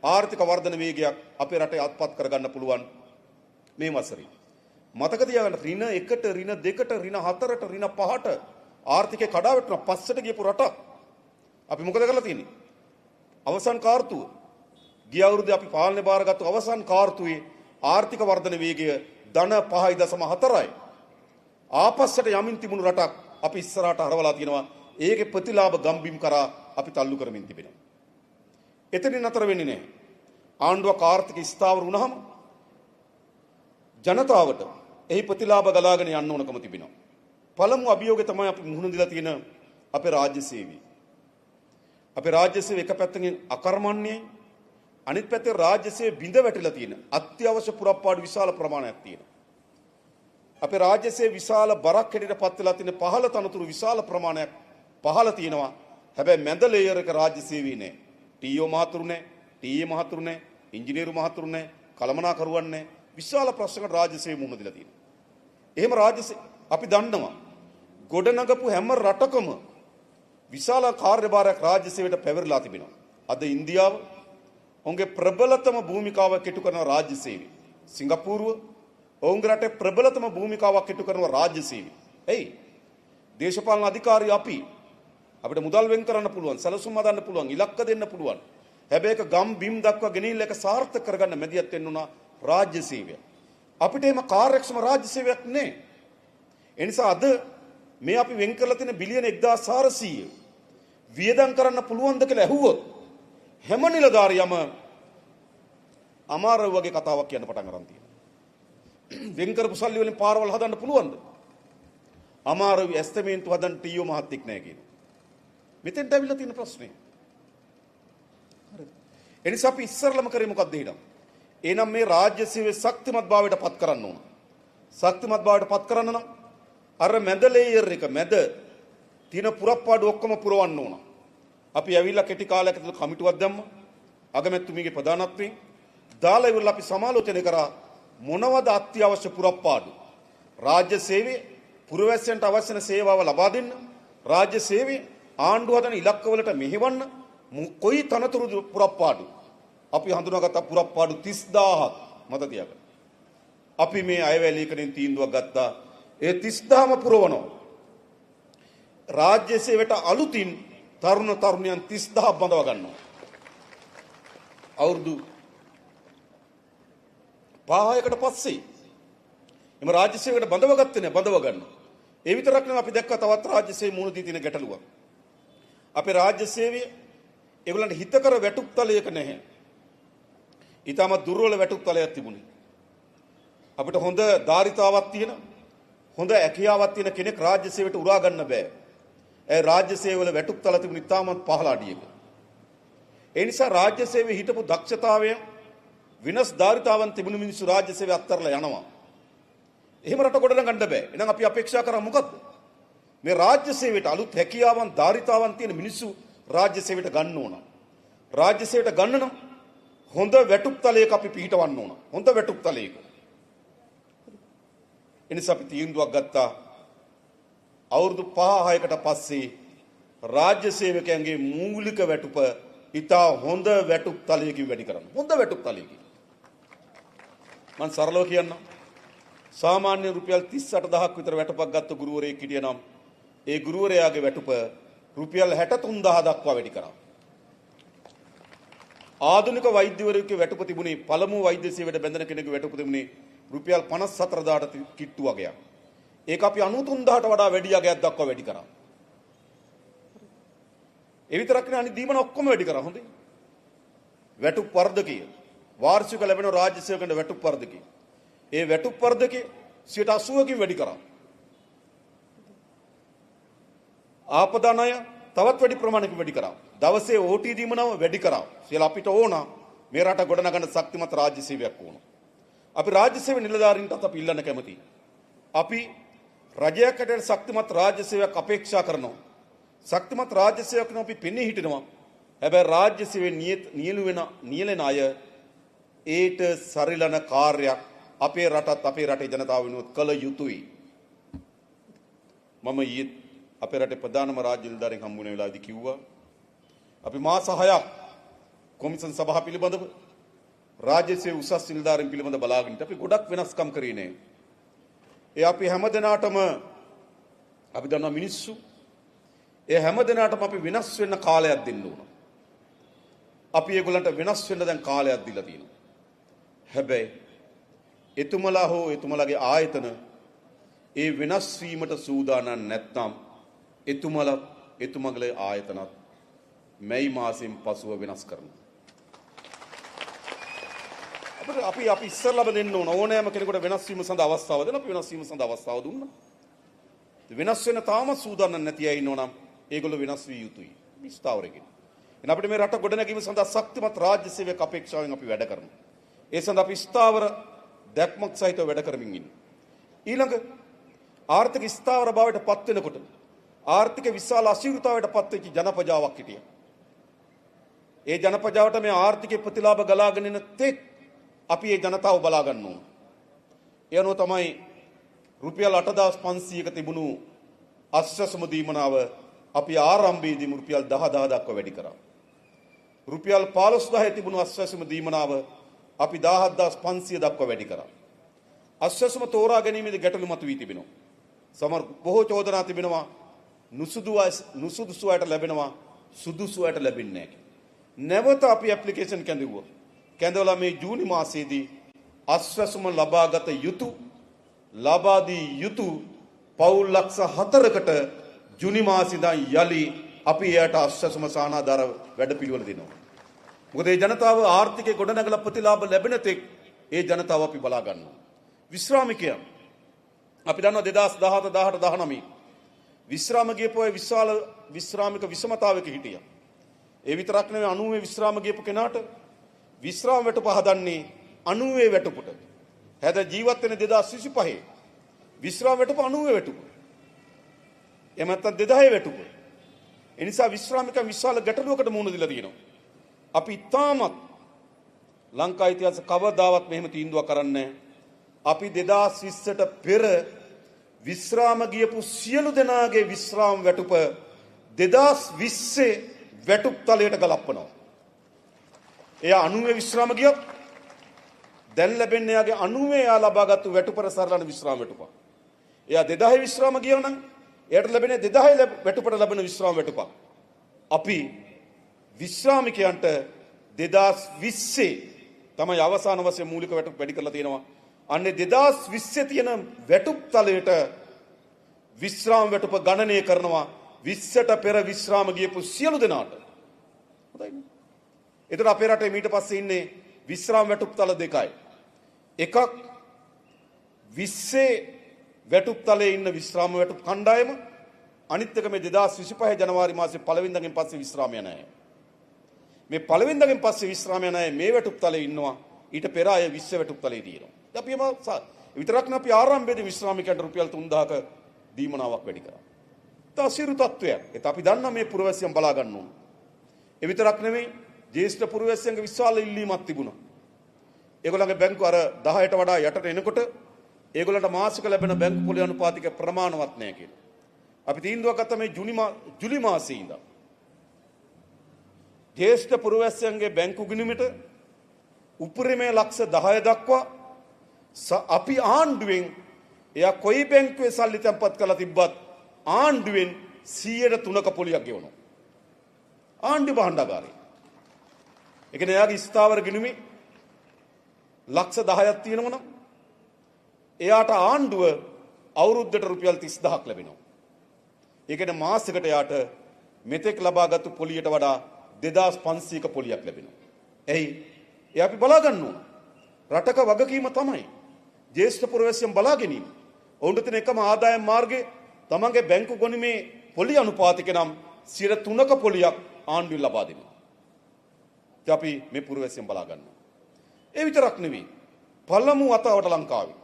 ආර්ථික වර්ධන වේගයක් අපේ රටේ අත්පත් කරගන්න පුළුවන් මේ වසරේ. මතක තියාගන්න ඍණ 1ට ඍණ 2ට ඍණ 4ට ඍණ 5ට ආර්ථිකේ කඩා වැටුණා. පස්සට ගියපු රටක්. අපි මොකද කරලා තියෙන්නේ? අවසන් කාර්තුව. ගිය අවුරුද්දේ අපි පාලනය බාරගත්තු අවසන් කාර්තුවේ ආර්ථික වර්ධන වේගය ධන 5.4යි. ආපස්සට යමින් තිබුණු රටක් අපි ඉස්සරහට හරවලා තියෙනවා. ඒකේ ප්‍රතිලාභ ගම්බිම් කරා අපි තල්ලු කරමින් තිබෙනවා. එතනින් නතර වෙන්නේ නැහැ. ආණ්ඩුවක් ආර්ථික ස්ථාවර වුණාම ජනතාවට එහි ප්‍රතිලාභ ගලාගෙන යන්න ඕනකම තිබෙනවා. පළමු අභියෝගය තමයි අපි මුහුණ දීලා තියෙන අපේ රාජ්‍ය සේවය. අපේ රාජ්‍ය සේවය එක පැත්තකින් අකර්මණ්‍යයි, අනිත් පැත්තේ රාජ්‍ය සේවය බිඳ වැටිලා තියෙන අත්‍යවශ්‍ය පුරප්පාඩු විශාල ප්‍රමාණයක් තියෙනවා. අපේ රාජ්‍ය සේවය විශාල බරක් හැටියට පත් වෙලා තියෙන පහළ තනතුරු විශාල ප්‍රමාණයක් පහළ තියෙනවා. හැබැයි මැද ලේයර් එක රාජ්‍ය සේවය නෑ. ටීఓ මහතුරු නෑ, ටීఏ මහතුරු නෑ, ඉංජිනේරු මහතුරු නෑ, කළමනාකරුවන් නෑ. විශාල ප්‍රශ්නකට රාජ්‍ය සේවය මුහුණ දීලා තියෙනවා. එහෙම රාජ්‍ය අපි දන්නවා ගොඩනගපු හැම රටකම විශාල කාර්යභාරයක් රාජ්‍ය සේවයට පැවරලා තිබෙනවා. අද ඉන්දියාව, ඔවුන්ගේ ප්‍රබලතම භූමිකාව කෙටු කරන රාජ්‍ය සේවය. සිංගප්පූරුව ඔවුන්ගේ රටේ ප්‍රබලතම භූමිකාවක් කෙටු කරන රාජ්‍ය සේවය. එයි දේශපාලන අධිකාරී අපිට මුදල් වෙන් කරන්න පුළුවන්, සැලසුම් හදන්න පුළුවන්, ඉලක්ක දෙන්න පුළුවන්. හැබැයි ඒක ගම් බිම් දක්වා ගෙනිහිල්ලා ඒක සාර්ථක කරගන්න මැදිහත් වෙන්න උනා රාජ්‍ය සේවය. අපිට එහෙම කාර්යක්ෂම රාජ්‍ය සේවයක් නැහැ. ඒ නිසා අද මේ අපි වෙන් කරලා තියෙන බිලියන 1400 වියදම් කරන්න පුළුවන්ද කියලා ඇහුවොත් හැම නිලධාරියම අමාරු වගේ කතාවක් කියන්න පටන් ගන්න තියෙනවා. වෙන් කරපු සල්ලි වලින් පාරවල් හදන්න පුළුවන්ද? අමාරු ඇස්තමේන්තු හදන්න ටීයෝ මහත්තයෙක් නැහැ කියනවා. මෙතෙන්ට අවිල්ලා තියෙන ප්‍රශ්නේ. හරිද? ඒ නිසා අපි ඉස්සරලම කරේ මොකක්ද ඊළඟ? එහෙනම් මේ රාජ්‍ය සේවය ශක්තිමත් භාවයට පත් කරන්න ඕන. ශක්තිමත් භාවයට පත් කරන්න නම් අර මැද ලේයර් එක මැද තියෙන පුරප්පාඩු ඔක්කොම පුරවන්න ඕන. අපි ඇවිල්ලා කෙටි කාලයක තුල කමිටුවක් දැම්මා. අගමැතිතුමීගේ ප්‍රධානත්වයෙන් දාලා ඉවරලා අපි සමාලෝචනය කරා මොනවද අත්‍යවශ්‍ය පුරප්පාඩු. රාජ්‍ය සේවයේ පුරවැසියන්ට අවශ්‍ය වෙන සේවාව ලබා දෙන්න. රාජ්‍ය සේවයේ ආණ්ඩුව හදන ඉලක්කවලට මෙහෙවන්න කොයි තනතුරු පුරප්පාඩු. අපි හඳුනාගත්ත පුරප්පාඩු 30000ක් මත තියාගන්න. අපි මේ අයවැලීකෙන් තීන්දුවක් ගත්තා. ඒ 30000ම පුරවනවා. රාජ්‍ය සේවයට අලුතින් තරුණ තරුණියන් 30000ක් බඳව ගන්නවා. අවුරුදු 5කට පස්සේ එම රාජ්‍ය සේවයට බඳව ගත්තේ නැහැ, බඳව ගන්නවා. ඒ විතරක් නෙවෙයි අපි දැක්ක තවත් රාජ්‍ය සේවය මුණ දී තියෙන ගැටලුවක්. අපේ රාජ්‍ය සේවය ඒගොල්ලන්ට හිතකර වැටුප් තලයක නැහැ. ඊටම දුර්වල වැටුප් තලයක් තිබුණේ. අපිට හොඳ ධාරිතාවක් තියෙන හොඳ ඇකියාවක් තියෙන කෙනෙක් රාජ්‍ය සේවයට උරා ගන්න බෑ. ඒ රාජ්‍ය සේවවල වැටුප් තල තිබුණ ඉතාමත් පහළ අඩියක. ඒ නිසා රාජ්‍ය සේවයේ හිටපු දක්ෂතාවය විනස් ධාරිතාවන් තිබුණු මිනිස්සු රාජ්‍ය සේවය අත්හැරලා යනවා. එහෙම රට ගොඩනගන්න බෑ. එහෙනම් අපි අපේක්ෂා කරා මොකද්ද? මේ රාජ්‍ය සේවයට අලුත් හැකියාවන් ධාරිතාවන් තියෙන මිනිස්සු රාජ්‍ය සේවයට ගන්න ඕන. රාජ්‍ය සේවයට ගන්න නම් හොඳ වැටුප් තලයක අපි පිහිටවන්න ඕන. හොඳ වැටුප් තලයක. එනිසා අපි තීන්දුවක් ගත්තා අවුරුදු 5-6කට පස්සේ රාජ්‍ය සේවකයන්ගේ මූලික වැටුප ඉතා හොඳ වැටුප් තලයකින් වැඩි කරන්න. හොඳ වැටුප් තලයකින්. මම සරලව කියන්නම්. සාමාන්‍ය රුපියල් 38000ක් විතර වැටුපක් ගත්ත ගුරුවරයෙක් හිටියනම් ඒ ගුරුවරයාගේ වැටුප රුපියල් 63000 දක්වා වැඩි කරා. ආධුනික වෛද්‍යවරයෙකුගේ වැටුප තිබුණේ පළමු වෛද්‍ය සේවයට බැඳෙන කෙනෙකුගේ වැටුප තිබුණේ රුපියල් 54000ට කිට්ටු වගේක්. ඒක අපි 93000ට වඩා වැඩි යගයක් දක්වා වැඩි කරා. ඒ විතරක් නෙවෙයි අනිත් දීමන ඔක්කොම වැඩි කරා. හොඳේ. වැටුප් වර්ධකය වාර්ෂික ලැබෙන රාජ්‍ය සේවකයන්ට වැටුප් වර්ධකය. ඒ වැටුප් වර්ධකය 80%කින් වැඩි කරා. ආපදා ණය තවත් වැඩි ප්‍රමාණයකින් වැඩි කරා. දවසේ OT දීමනම වැඩි කරා. කියලා අපිට ඕන මේ රට ගොඩනගන ශක්තිමත් රාජ්‍ය සේවයක් ඕන. අපි රාජ්‍ය සේව නිලධාරීන්ටත් අපි ඉල්ලන්න කැමතියි. අපි රජයක් හැටියට ශක්තිමත් රාජ්‍ය සේවයක් අපේක්ෂා කරනවා. ශක්තිමත් රාජ්‍ය සේවකයන් අපි පෙනී හිටිනවා. හැබැයි රාජ්‍ය සේවයේ නියැලෙන අය ඒට සරිලන කාර්යයක් අපේ රටත් අපේ රටේ ජනතාව වෙනුවෙන් කළ යුතුයි. මම ඊයේ අපේ රටේ ප්‍රධානම රාජ්‍ය නිලධාරීන් හම්බ වෙන වෙලාවේදී කිව්වා අපි මාස 6ක් කොමිෂන් සභාව පිළිබඳව රාජ්‍ය සේව උසස් නිලධාරීන් පිළිබඳව බලාගෙන අපි ගොඩක් වෙනස්කම් කරේ නේ. ඒ අපි හැමදෙනාටම අපි දන්නා මිනිස්සු ඒ හැමදෙනාටම අපි වෙනස් වෙන්න කාලයක් දෙන්න ඕන. අපි ඒගොල්ලන්ට වෙනස් වෙන්න දැන් කාලයක් දීලා තියෙනවා. හැබැයි එතුමලා හෝ එතුමලාගේ ආයතන ඒ වෙනස් වීමට සූදානම් නැත්නම් එතුමගේ ආයතනත් මැයි මාසෙන් පසුව වෙනස් කරනවා. අපි ඉස්සරලම දෙන්න ඕන ඕනෑම කෙනෙකුට වෙනස් වීම සඳහා අවස්ථාව දෙන්න අපි වෙනස් වීම සඳහා අවස්ථාව දුන්නා. වෙනස් වෙන තාම සූදානම් නැති අය ඉන්නවනම් ඒගොල්ලෝ වෙනස් විය යුතුයි. විස්තාවරකින්. එන අපිට මේ රට ගොඩනැගීම සඳහා ශක්තිමත් රාජ්‍ය සේවක අපේක්ෂාවෙන් අපි වැඩ කරනවා. ඒ සඳහා අපි ස්ථාවර දැක්මක් සහිතව වැඩ කරමින් ඉන්නවා. ඊළඟ ආර්ථික ස්ථාවර භාවයට පත් වෙනකොට ආර්ථික විශාල අශීර්තාවයට පත් වෙච්ච ජනපජාවක් හිටියා. ඒ ජනපජාවට මේ ආර්ථික ප්‍රතිලාභ ගලාගෙන එන තෙක් අපි ඒ ජනතාව බලා ගන්න ඕන. ඒ අනුව තමයි රුපියල් 8500ක තිබුණු අස්වැසුම දීමනාව අපි ආරම්භයේදී රුපියල් 10000 දක්වා වැඩි කරා. රුපියල් 15000 තිබුණු අස්වැසුම දීමනාව අපි 17500 දක්වා වැඩි කරා. අස්වැසුම තෝරා ගැනීමේදී ගැටලු මතුවී තිබෙනවා. සමහර බොහෝ චෝදනා තිබෙනවා නුසුදුසු අයට ලැබෙනවා සුදුසු අයට ලැබෙන්නේ නැහැ. නැවත අපි ඇප්ලිකේෂන් කැඳවුවා. කැඳවලා මේ ජූනි මාසයේදී අස්වැසුම ලබාගත යුතු ලබා දී යුතු පවුල් ලක්ෂ 4කට ජූනි මාසෙදා යලි අපි එයට අස්වැසුම සානාධාර වැඩපිළිවෙල දෙනවා. මොකද මේ ජනතාව ආර්ථිකයේ ගොඩනැගලා ප්‍රතිලාභ ලැබෙන තෙක් ඒ ජනතාව අපි බලා ගන්නවා. විශ්‍රාමිකයන් අපි දන්නවා 2017 18 19 විශ්‍රාම ගියපු අය විශාල විශ්‍රාමික විෂමතාවයක හිටියා. ඒ විතරක් නෙවෙයි 90 විශ්‍රාම ගියපු කෙනාට විශ්‍රාම වැටුප හදන්නේ 90 වැටුපට. හැද ජීවත් වෙන 2025 විශ්‍රාම වැටුප 90 වැටුප. එහෙම නැත්නම් 2000 වැටුප. ඒ නිසා විශ්‍රාමිකයන් විශාල ගැටලුවකට මුහුණ දීලා තියෙනවා. අපි තාමත් ලංකා ඉතිහාස කවදාවත් මෙහෙම තීන්දුවක් කරන්නේ අපි 2020ට පෙර විශ්‍රාම ගියපු සියලු දෙනාගේ විශ්‍රාම වැටුප 2020 වැටුප් තලයට ගලපනවා. එයා 90 විශ්‍රාම ගියොත් දැන් ලැබෙන්නේ එයාගේ 90 එයා ලබාගත්තු වැටුපර සරලන විශ්‍රාම වැටුප. එයා 2000 විශ්‍රාම ගියව නම් එයාට ලැබෙන්නේ 2000 වැටුපට ලැබෙන විශ්‍රාම වැටුප. අපි විශ්‍රාමිකයන්ට 2020 තමයි අවසාන වශයෙන් මූලික වැටුප් වැඩි කරලා තියෙනවා. අන්නේ 2020 තියෙන වැටුප් තලයට විශ්‍රාම වැටුප ගණනය කරනවා 20ට පෙර විශ්‍රාම ගියපු සියලු දෙනාට. හොඳයි. ඒතර අපේ රටේ ඊට පස්සේ ඉන්නේ විශ්‍රාම වැටුප් තල දෙකයි. එකක් 20 වැටුප් තලයේ ඉන්න විශ්‍රාම වැටුප් කණ්ඩායම, අනිත් එක මේ 2025 ජනවාරි මාසේ පළවෙනිදාගෙන් පස්සේ විශ්‍රාම යන අය. මේ පළවෙනිදාගෙන් පස්සේ විශ්‍රාම යන අය මේ වැටුප් තලයේ ඉන්නවා. ඊට පෙර අය 20 වැටුප් තලයේ තියෙනවා. අපි විතරක් නෙවෙයි අපි ආරම්භයේදී විශ්‍රාමිකයන්ට රුපියල් 3000ක දීමනාවක් වැඩි කරා. තසිරු තත්වයක්. ඒත් අපි දන්නා මේ පුරවැසියන් බලා ගන්න ඕන. ඒ විතරක් නෙවෙයි ජ්‍යෙෂ්ඨ පුරවැසියන්ගේ විශාල ඉල්ලීමක් තිබුණා. ඒගොල්ලන්ගේ බැංකු අර 10ට වඩා යටට එනකොට ඒගොල්ලන්ට මාසික ලැබෙන බැංකු පොලි අනුපාතික ප්‍රමාණවත් නැහැ කියලා. අපි තීන්දුවක් ගත්තා මේ ජුලි මාසයේ ඉඳන් ජ්‍යෙෂ්ඨ පුරවැසියන්ගේ බැංකු ගිණුමට උපරිමයේ ලක්ෂ 10 දක්වා අපි ආණ්ඩුවෙන් එයා කොයි බැංකුවේ සල්ලි තැන්පත් කරලා තිබ්බත් ආණ්ඩුවෙන් 103ක පොලියක් ගෙවනවා. ආණ්ඩු භාණ්ඩාගාරේ. ඒ කියන්නේ එයාගේ ස්ථාවර ගිණුමේ ලක්ෂ 10ක් තියෙනවා නම් එයාට ආණ්ඩුව අවුරුද්දට රුපියල් 30000ක් ලැබෙනවා. ඒ කියන්නේ මාසෙකට එයාට මෙතෙක් ලබාගත්තු පොලියට වඩා 2500ක පොලියක් ලැබෙනවා. එයි ඒ අපි බලා ගන්න ඕන. රටක වගකීම තමයි ජ්‍යෙෂ්ඨ පුරවැසියන් බලා ගැනීම. ඔවුන්ට තියෙන එකම ආදායම් මාර්ගය තමන්ගේ බැංකු ගොනුමේ පොලි අනුපාතික නම් 3ක පොලියක් ආණ්ඩුවෙන් ලබා දෙනවා. අපි මේ පුරවැසියන් බලා ගන්නවා. ඒ විතරක් නෙවෙයි. පළමු වතාවට ලංකාවේ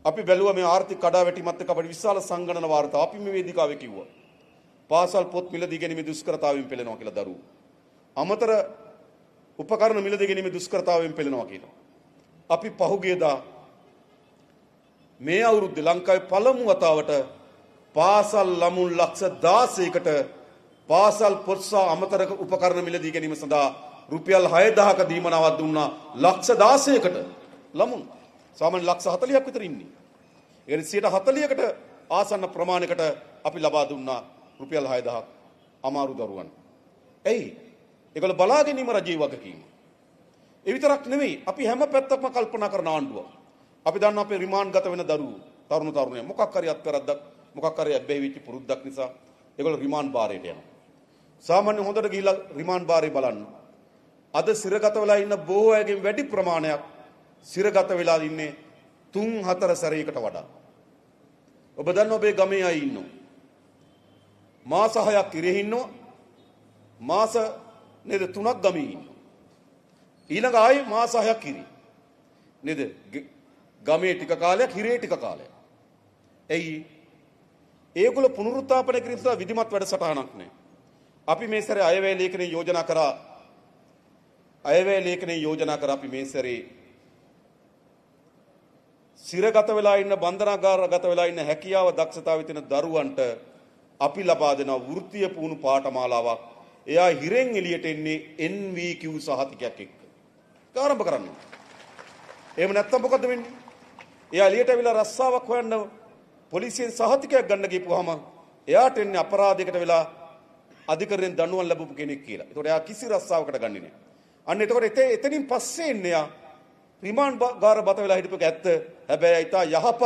අපි බැලුවා මේ ආර්ථික කඩාවැටීමත් එක්ක අපිට විශාල සංගණන වාර්තා අපි මේ වේදිකාවේ කිව්වා. පාසල් පොත් මිලදී ගැනීමේ දුෂ්කරතාවයෙන් පෙළෙනවා කියලා දරුවෝ. අමතර උපකරණ මිලදී ගැනීමේ දුෂ්කරතාවයෙන් පෙළෙනවා කියලා. අපි පහුගියදා මේ අවුරුද්දේ ලංකාවේ පළමු වතාවට පාසල් ළමුන් ලක්ෂ 16කට පාසල් පොත් සහ අමතර උපකරණ මිලදී ගැනීම සඳහා රුපියල් 6000ක දීමනාවක් දුන්නා. ලක්ෂ 16කට ළමුන් සාමාන්‍ය ලක්ෂ 40ක් විතර ඉන්නේ. ඒ කියන්නේ 140කට ආසන්න ප්‍රමාණයකට අපි ලබා දුන්නා රුපියල් 6000ක් අමාරු දරුවන්. එයි ඒගොල්ලෝ බලා ගැනීම රජයේ වගකීම. ඒ විතරක් නෙවෙයි අපි හැම පැත්තක්ම කල්පනා කරන ආණ්ඩුව. අපි දන්නා අපේ රිමාන්ඩ් ගත වෙන දරුවෝ තරුණ තරුණියන් මොකක් හරි අත්කරද්දක් මොකක් හරි අබ්බැහි වෙච්ච පුරුද්දක් නිසා ඒගොල්ලෝ රිමාන්ඩ් බාරයට යනවා. සාමාන්‍ය හොඳට ගිහිලා රිමාන්ඩ් බාරේ බලන්න. අද සිරගත වෙලා ඉන්න බොහෝ අයගෙන් වැඩි ප්‍රමාණයක් සිරගත වෙලා ඉන්නේ 3-4 සැරයකට වඩා. ඔබ දන්නා ඔබේ ගමේ අය ඉන්නවා. මාස 6ක් ඉරේ ඉන්නවා. මාස නේද 3ක් ගමේ ඉන්නවා. ඊළඟ ආයේ මාස 6ක් ඉරේ. නේද? ගමේ ටික කාලයක් හිරේ ටික කාලයක්. එයි ඒගොල්ලෝ පුනරුත්ථාපනය කිරීම සඳහා විධිමත් වැඩසටහනක් නැහැ. අපි මේ සැරේ අයවැය ලේඛනයේ යෝජනා කරා. අයවැය ලේඛනයේ යෝජනා කරා අපි මේ සැරේ සිරගත වෙලා ඉන්න බන්ධනාගාරගත වෙලා ඉන්න හැකියාව දක්ෂතාවය තියෙන දරුවන්ට අපි ලබා දෙන වෘත්තීය පුහුණු පාඨමාලාවක් එයා හිරෙන් එළියට එන්නේ NVQ සහතිකයක් එක්ක. ආරම්භ කරන්න. එහෙම නැත්තම් මොකද වෙන්නේ? එයා එළියට ඇවිල්ලා රස්සාවක් හොයන්න පොලිසියෙන් සහතිකයක් ගන්න ගිහපුවාම එයාට එන්නේ අපරාධයකට වෙලා අධිකරණයෙන් දඬුවම් ලැබපු කෙනෙක් කියලා. ඒතකොට එයා කිසි රස්සාවකට ගන්නේ නැහැ. අන්න එතකොට එතනින් පස්සේ එන්නේ එයා රිමාන්ඩ් ගාර බත වෙලා හිටපු එක ඇත්ත. හැබැයි ඊට යහපත්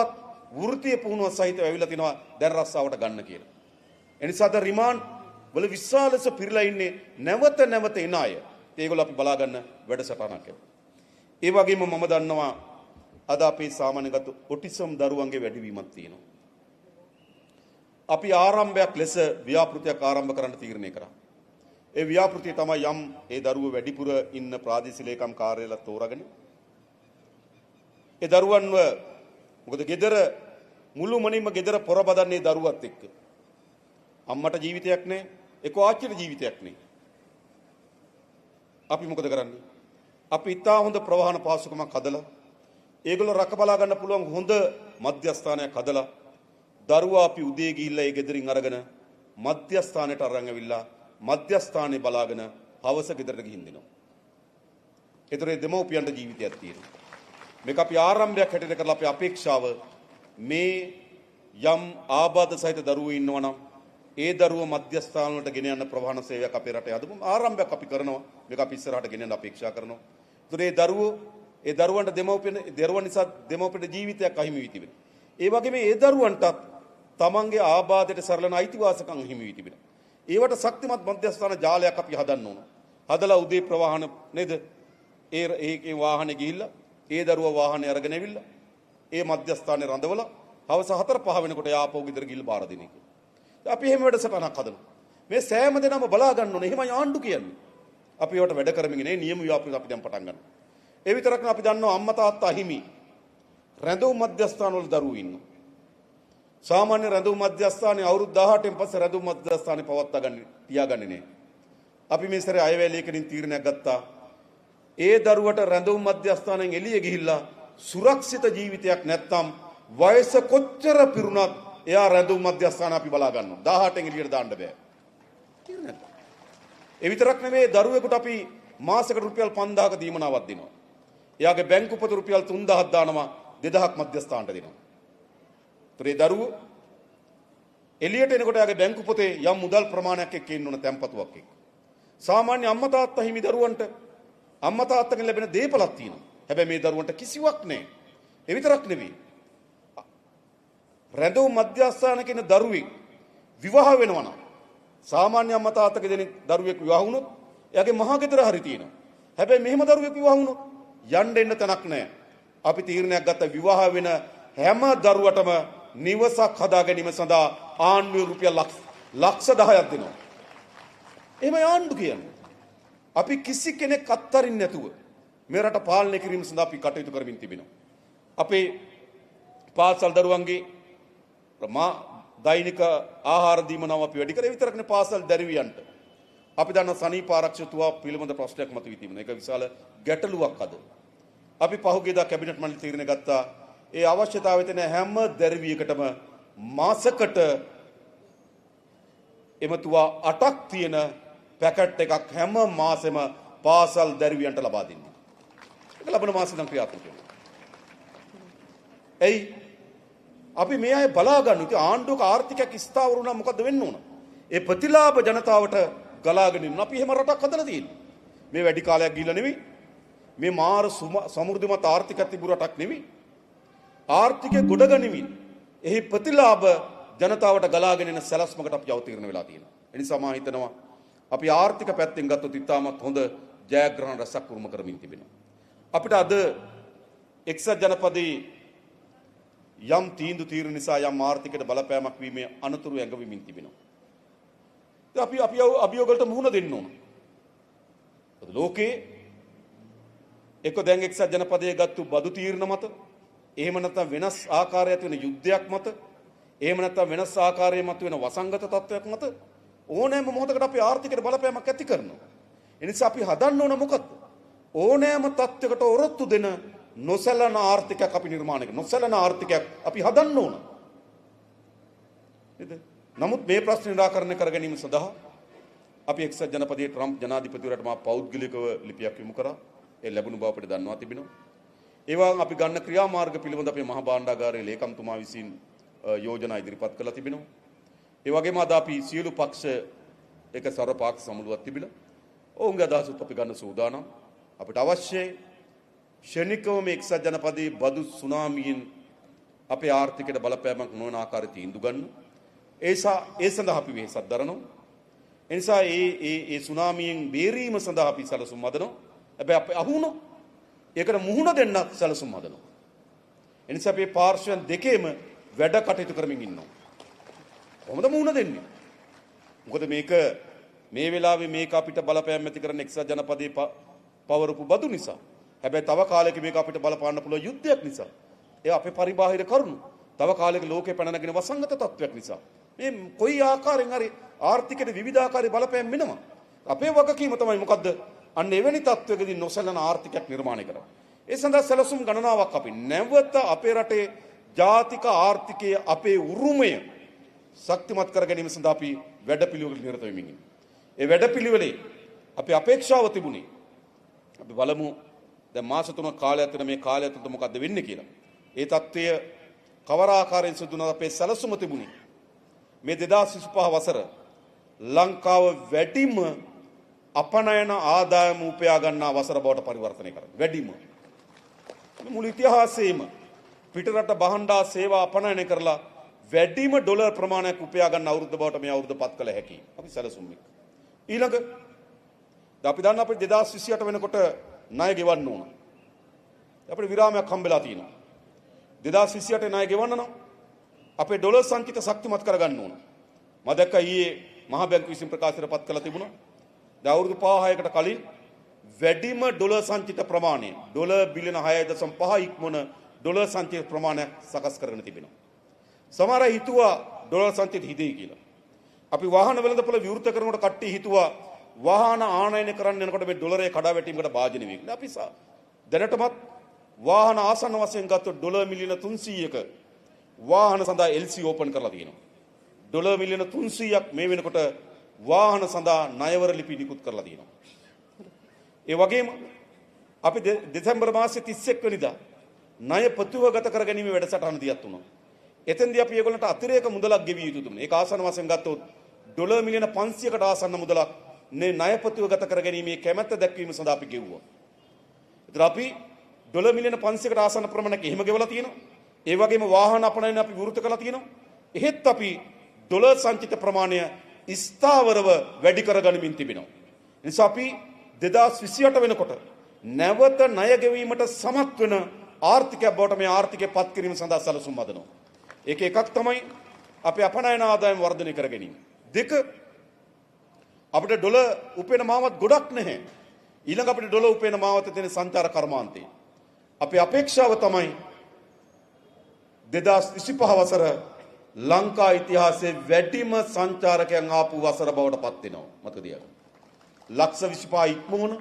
වෘත්තීය පුහුණුව සහිතව ඇවිල්ලා තිනවා දැන් රස්සාවට ගන්න කියලා. එනිසා ද රිමාන්ඩ් වල විශාල ලෙස පිරලා ඉන්නේ නැවත නැවත එන අය. ඒගොල්ලෝ අපි බලා ගන්න වැඩසටහනක්. ඒ වගේම මම දන්නවා අද අපේ සාමාන්‍යගත ඔටිසම් දරුවන්ගේ වැඩිවීමක් තියෙනවා. අපි ආරම්භයක් ලෙස ව්‍යාපෘතියක් ආරම්භ කරන්න තීරණය කරා. ඒ ව්‍යාපෘතිය තමයි යම් ඒ දරුවෝ වැඩිපුර ඉන්න ප්‍රාදේශීය ලේකම් කාර්යාලය තෝරාගෙන ඒ දරුවන්ව මොකද ගෙදර මුළුමනින්ම ගෙදර පොරබදන්නේ දරුවත් එක්ක. අම්මට ජීවිතයක් නැහැ, ඒක ආච්චිට ජීවිතයක් නැහැ. අපි මොකද කරන්නේ? අපි ඉතා හොඳ ප්‍රවාහන පාසුකමක් හදලා ඒගොල්ලෝ රක බලා ගන්න පුළුවන් හොඳ මධ්‍යස්ථානයක් හදලා දරුවා අපි උදේ ගිහිල්ලා ඒ ගෙදරින් අරගෙන මධ්‍යස්ථානයට අරන් ඇවිල්ලා මධ්‍යස්ථානේ බලාගෙන හවස ගෙදරට ගිහින් දෙනවා. ඒතරේ දෙමව්පියන්ට ජීවිතයක් තියෙනවා. මේක අපි ආරම්භයක් හැටියට කරලා අපේ අපේක්ෂාව මේ යම් ආබාධ සහිත දරුවෝ ඉන්නවා නම් ඒ දරුවෝ මධ්‍යස්ථාන වලට ගෙන යන ප්‍රවාහන සේවයක් අපේ රටේ හදමු. ආරම්භයක් අපි කරනවා. මේක අපි ඉස්සරහට ගෙන යන්න අපේක්ෂා කරනවා. ඒතර ඒ දරුවන්ට දරුවන් නිසා දෙමව්පියන්ට ජීවිතයක් අහිමි වී තිබෙනවා. ඒ වගේම ඒ දරුවන්ටත් තමන්ගේ ආබාධයට සරලන අයිතිවාසිකම් හිමි වී තිබෙනවා. ඒවට ශක්තිමත් මධ්‍යස්ථාන ජාලයක් අපි හදන්න ඕන. හදලා උදේ ප්‍රවාහන නේද? ඒ වාහනේ ගිහිල්ලා ඒ දරුවා වාහනේ අරගෙන ඇවිල්ලා ඒ මධ්‍යස්ථානේ රඳවලා හවස 4-5 වෙනකොට යාපෝ ගෙදර ගිහිල්ලා බාර දෙන එක. අපි එහෙම වැඩසටහනක් හදනවා. මේ සෑම දෙනාම බලා ගන්න ඕනේ. එහෙමයි ආණ්ඩු කියන්නේ. අපි ඒවට වැඩ කරමින් නේ නියම ව්‍යාපෘති අපි දැන් පටන් ගන්නවා. ඒ විතරක් නෙවෙයි අපි දන්නවා අම්මා තාත්තා හිමි රැඳවුම් මධ්‍යස්ථාන වල දරුවෝ ඉන්නවා. සාමාන්‍ය රැඳවුම් මධ්‍යස්ථානේ අවුරුදු 18න් පස්සේ රැඳවුම් මධ්‍යස්ථානේ පවත්වා ගන්න තියාගන්නේ නැහැ. අපි මේ සැරේ අයවැයේකකින් තීරණයක් ගත්තා. ඒ දරුවට රැඳවුම් මධ්‍යස්ථානෙන් එළිය ගිහිල්ලා සුරක්ෂිත ජීවිතයක් නැත්තම් වයස කොච්චර පිරුණත් එයා රැඳවුම් මධ්‍යස්ථාන අපි බලා ගන්නවා. 18න් එළියට දාන්න බෑ. තීරණයක්. ඒ විතරක් නෙමෙයි දරුවෙකුට අපි මාසෙකට රුපියල් 5000ක දීමනාවක් දෙනවා. එයාගේ බැංකු පොත රුපියල් 3000ක් දානවා 2000ක් මධ්‍යස්ථානට දෙනවා. ඒ දරුවෝ එළියට එනකොට එයාගේ බැංකු පොතේ යම් මුදල් ප්‍රමාණයක් එක්ක ඉන්න ඕන තැන්පතුවක් එක්ක. සාමාන්‍ය අම්මා තාත්තා හිමි දරුවන්ට අම්මා තාත්තගෙන් ලැබෙන දේපලක් තියෙනවා. හැබැයි මේ දරුවන්ට කිසිවක් නැහැ. ඒ විතරක් නෙවෙයි. රැඳවුම් මධ්‍යස්ථානක ඉන්න දරුවෙක් විවාහ වෙනවා නම් සාමාන්‍ය අම්මා තාත්තගේ දෙනෙක් දරුවෙක් විවාහ වුණොත් එයාගේ මහා ගෙදර හරි තියෙනවා. හැබැයි මෙහෙම දරුවෙක් විවාහ වුණොත් යන්න එන්න තැනක් නැහැ. අපි තීරණයක් ගත්ත විවාහ වෙන හැම දරුවටම නිවසක් හදා ගැනීම සඳහා ආණ්ඩුවේ රුපියල් ලක්ෂ 10ක් දෙනවා. එහෙම ආණ්ඩු කියන්නේ. අපි කිසි කෙනෙක් අත්තරින් නැතුව මේ රට පාලනය කිරීම සඳහා අපි කටයුතු කරමින් තිබෙනවා. අපේ පාසල් දරුවන්ගේ දෛනික ආහාර දීමනාව අපි වැඩි කරේ විතරක් නෙවෙයි පාසල් දැරිවියන්ට. අපි දන්න සනීප ආරක්ෂකතුවා පිළිබඳ ප්‍රශ්නයක් මතුවී තිබෙනවා. ඒක විශාල ගැටලුවක් අද. අපි පහුගියදා කැබිනට් මණ්ඩල තීරණය ගත්තා. ඒ අවශ්‍යතාවය තියෙන හැම දැරිවියකටම මාසකට එමතුවා 8ක් තියෙන පැකට් එකක් හැම මාසෙම පාසල් දැරිවියන්ට ලබා දෙන්නේ. ඒක ලබන මාසෙ නම් ක්‍රියාත්මක වෙනවා. එයි අපි මේ අය බලා ගන්න ඉතින් ආණ්ඩුවක ආර්ථිකයක් ස්ථාවර වුණා මොකද වෙන්න ඕන? ඒ ප්‍රතිලාභ ජනතාවට ගලාගෙන ඉන්න අපි එහෙම රටක් හදලා තියෙන්නේ. මේ වැඩි කාලයක් ගිහිල්ලා නෙවෙයි. මේ මාර සමෘද්ධිමත් ආර්ථිකයක් තිබුණු රටක් නෙවෙයි. ආර්ථිකය ගොඩගනිමින් එහි ප්‍රතිලාභ ජනතාවට ගලාගෙන එන සැලැස්මකට අපි අවතීර්ණ වෙලා තියෙනවා. ඒ නිසා මම හිතනවා අපි ආර්ථික පැත්තෙන් ගත්තොත් ඉතාමත් හොඳ ජයග්‍රහණ රැසක් උරුම කරමින් තිබෙනවා. අපිට අද එක්සත් ජනපදයේ යම් තීන්දුව නිසා යම් ආර්ථිකයට බලපෑමක් වීමේ අනතුරු ඇඟවිමින් තිබෙනවා. අපි අභියෝගවලට මුහුණ දෙන්න ඕන. ලෝකේ එක්ක දැන් එක්සත් ජනපදයේ ගත්තු බදු තීරණ මත එහෙම නැත්නම් වෙනස් ආකාරයක් වෙන යුද්ධයක් මත එහෙම නැත්නම් වෙනස් ආකාරයක් මත වෙන වසංගත තත්වයක් මත ඕනෑම මොහොතකට අපි ආර්ථිකයට බලපෑමක් ඇති කරනවා. ඒ නිසා අපි හදන්න ඕන මොකක්ද? ඕනෑම තත්වයකට ඔරොත්තු දෙන නොසැලෙන ආර්ථිකයක් අපි නිර්මාණය කරනවා. නොසැලෙන ආර්ථිකයක් අපි හදන්න ඕන. නේද? නමුත් මේ ප්‍රශ්න නිරාකරණය කර ගැනීම සඳහා අපි එක්සත් ජනපදයේ ට්‍රම්ප් ජනාධිපතිවරයාට මා පෞද්ගලිකව ලිපියක් යොමු කරා. ඒ ලැබුණු බව අපිට දන්වා තිබෙනවා. ඒ වගේම අපි ගන්න ක්‍රියාමාර්ග පිළිබඳ අපේ මහා භාණ්ඩාගාරයේ ලේකම්තුමා විසින් යෝජනා ඉදිරිපත් කළා තිබෙනවා. ඒ වගේම අද අපි සියලු පක්ෂ එක සර්වපාක්ෂ සමුළුවක් තිබිලා ඔවුන්ගේ අදහසත් අපි ගන්න සූදානම්. අපිට අවශ්‍යයි ශනිකව මේ එක්සත් ජනපදයේ බදු සුනාමියෙන් අපේ ආර්ථිකයට බලපෑමක් නොවන ආකාරයට තීන්දුව ගන්න. ඒ සඳහා අපි වෙහෙසක් දරනවා. ඒ නිසා ඒ සුනාමියෙන් බේරීම සඳහා අපි සැලසුම් හදනවා. හැබැයි අපි අහුණා ඒකට මුහුණ දෙන්න සැලසුම් හදනවා. ඒ නිසා අපි පාර්ශ්වයන් දෙකේම වැඩ කටයුතු කරමින් ඉන්නවා. කොහොමද මුහුණ දෙන්නේ? මොකද මේ වෙලාවේ මේක අපිට බලපෑම් ඇති කරන එක්සත් ජනපදයේ පවරපු බදු නිසා. හැබැයි තව කාලයක මේක අපිට බලපාන්න පුළුවන් යුද්ධයක් නිසා. ඒ අපේ පරිබාහිර කරුණු. තව කාලයක ලෝකේ පැන නැගෙන වසංගත තත්වයක් නිසා. මේ කොයි ආකාරයෙන් හරි ආර්ථිකයට විවිධ ආකාරයේ බලපෑම් වෙනවා. අපේ වගකීම තමයි මොකද්ද? අන්න එවැනි තත්වයකදී නොසැලෙන ආර්ථිකයක් නිර්මාණය කරනවා. ඒ සඳහා සැලසුම් ගණනාවක් අපි නැවත අපේ රටේ ජාතික ආර්ථිකයේ අපේ උරුමය ශක්තිමත් කර ගැනීම සඳහා අපි වැඩපිළිවෙලකට නිරත වෙමින් ඉන්නවා. ඒ වැඩපිළිවෙලේ අපි අපේක්ෂාව තිබුණේ අපි බලමු දැන් මාස 3ක කාලයක් යන මේ කාලය තුළ මොකද්ද වෙන්නේ කියලා. ඒ தত্ত্বය කවර ආකාරයෙන් සිදුනද අපේ සැලසුම තිබුණේ මේ 2025 වසර ලංකාව වැඩිම අපනයන ආදායම උපයා ගන්නා වසර බවට පරිවර්තනය කරනවා. වැඩිම මුළු ඉතිහාසයේම පිටරට බහණ්ඩා සේවා අපනයනය කරලා වැඩිම ඩොලර් ප්‍රමාණයක් උපයා ගන්න අවුරුද්ද බවට මේ අවුරුද්ද පත් කළ හැකියි. අපි සැලසුම් එක්ක. ඊළඟ අපි දන්න අපේ 2028 වෙනකොට ණය ගෙවන්න ඕන. අපිට විරාමයක් හම්බෙලා තියෙනවා. 2028 ණය ගෙවන්න නම් අපේ ඩොලර් සංචිත ශක්තිමත් කරගන්න ඕන. මම දැක්කා ඊයේ මහා බැංකුව විසින් ප්‍රකාශයට පත් කළා තිබුණා. දැන් අවුරුදු 5-6කට කලින් වැඩිම ඩොලර් සංචිත ප්‍රමාණය ඩොලර් බිලියන 6.5 ඉක්මන ඩොලර් සංචිත ප්‍රමාණයක් සකස් කරගෙන තිබෙනවා. සමහර අය හිතුවා ඩොලර් සංචිත හිදෙයි කියලා. අපි වාහන වෙළඳපොළ විවෘත කරනකොට කට්ටිය හිතුවා වාහන ආනයනය කරන්න යනකොට මේ ඩොලරේ කඩාවැටීමකට භාජනය වෙයි කියලා. අපි දැනටමත් වාහන ආසන්න වශයෙන් ගත්තොත් ඩොලර් මිලියන 300ක වාහන සඳහා LC ඕපන් කරලා තියෙනවා. ඩොලර් මිලියන 300ක් මේ වෙනකොට වාහන සඳහා ණයවර ලිපි නිකුත් කරලා තියෙනවා. ඒ වගේම අපි දෙසැම්බර් මාසයේ 31 වෙනිදා ණය ප්‍රතිවගත කර ගැනීම වැඩසටහන දියත් වුණා. එතෙන්දී අපි ඒගොල්ලන්ට අතිරේක මුදලක් ගෙවිය යුතු දුන්නා. ඒක ආසන්න වශයෙන් ගත්තොත් ඩොලර් මිලියන 500කට ආසන්න මුදලක් මේ ණය ප්‍රතිවගත කර ගැනීමේ කැමැත්ත දැක්වීම සඳහා අපි ගෙවුවා. ඒතර අපි ඩොලර් මිලියන 500කට ආසන්න ප්‍රමාණයක් එහෙම ගෙවලා තියෙනවා. ඒ වගේම වාහන අපනයන අපි විවෘත කරලා තියෙනවා. එහෙත් අපි ඩොලර් සංචිත ප්‍රමාණය ස්ථාවරව වැඩි කරගනිමින් තිබෙනවා. නිසා අපි 2028 වෙනකොට නැවත ණය ගෙවීමට සමත් වෙන ආර්ථිකයක් බවට මේ ආර්ථිකය පත් කිරීම සඳහා සැලසුම් හදනවා. ඒක එකක් තමයි අපේ අපනයන ආදායම වර්ධනය කර ගැනීම. දෙක අපිට ඩොලර් උපයන මාවත ගොඩක් නැහැ. ඊළඟ අපිට ඩොලර් උපයන මාවත තියෙන සංචාර කර්මාන්තේ. අපේ අපේක්ෂාව තමයි 2025 වසර ලංකා ඉතිහාසයේ වැඩිම සංචාරකයන් ආපු වසර බවට පත් වෙනවා. මතක තියාගන්න. ලක්ෂ 25 ඉක්මවන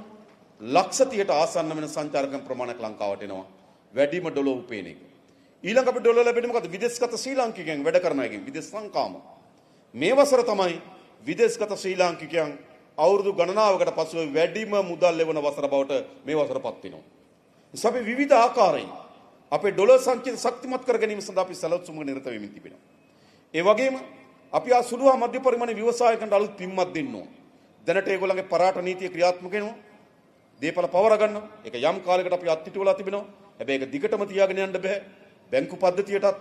ලක්ෂ 30ට ආසන්න වෙන සංචාරකයන් ප්‍රමාණයක් ලංකාවට එනවා. වැඩිම ඩොලර් උපයන එක. ඊළඟ අපිට ඩොලර් ලැබෙන්නේ මොකද? විදේශගත ශ්‍රී ලාංකිකයන් වැඩ කරන අයගෙන් විදේශ සංකාම. මේ වසර තමයි විදේශගත ශ්‍රී ලාංකිකයන් අවුරුදු ගණනාවකට පසුව වැඩිම මුදල් ලැබෙන වසර බවට මේ වසර පත් වෙනවා. නිසා අපි විවිධ ආකාරයෙන් අපේ ඩොලර් සංචිත ශක්තිමත් කර ගැනීම සඳහා අපි සැලසුමක නිරත වෙමින් තිබෙනවා. ඒ වගේම අපි ආ සුළු හා මධ්‍ය පරිමාණ ව්‍යවසායකයන්ට අලුත් පින්මත් දෙන්න ඕන. දැනට ඒගොල්ලන්ගේ පරාට නීතිය ක්‍රියාත්මක වෙනවා. දීපල පවර ගන්නවා. ඒක යම් කාලයකට අපි අත්හිටුවලා තිබෙනවා. හැබැයි ඒක දිගටම තියාගෙන යන්න බෑ. බැංකු පද්ධතියටත්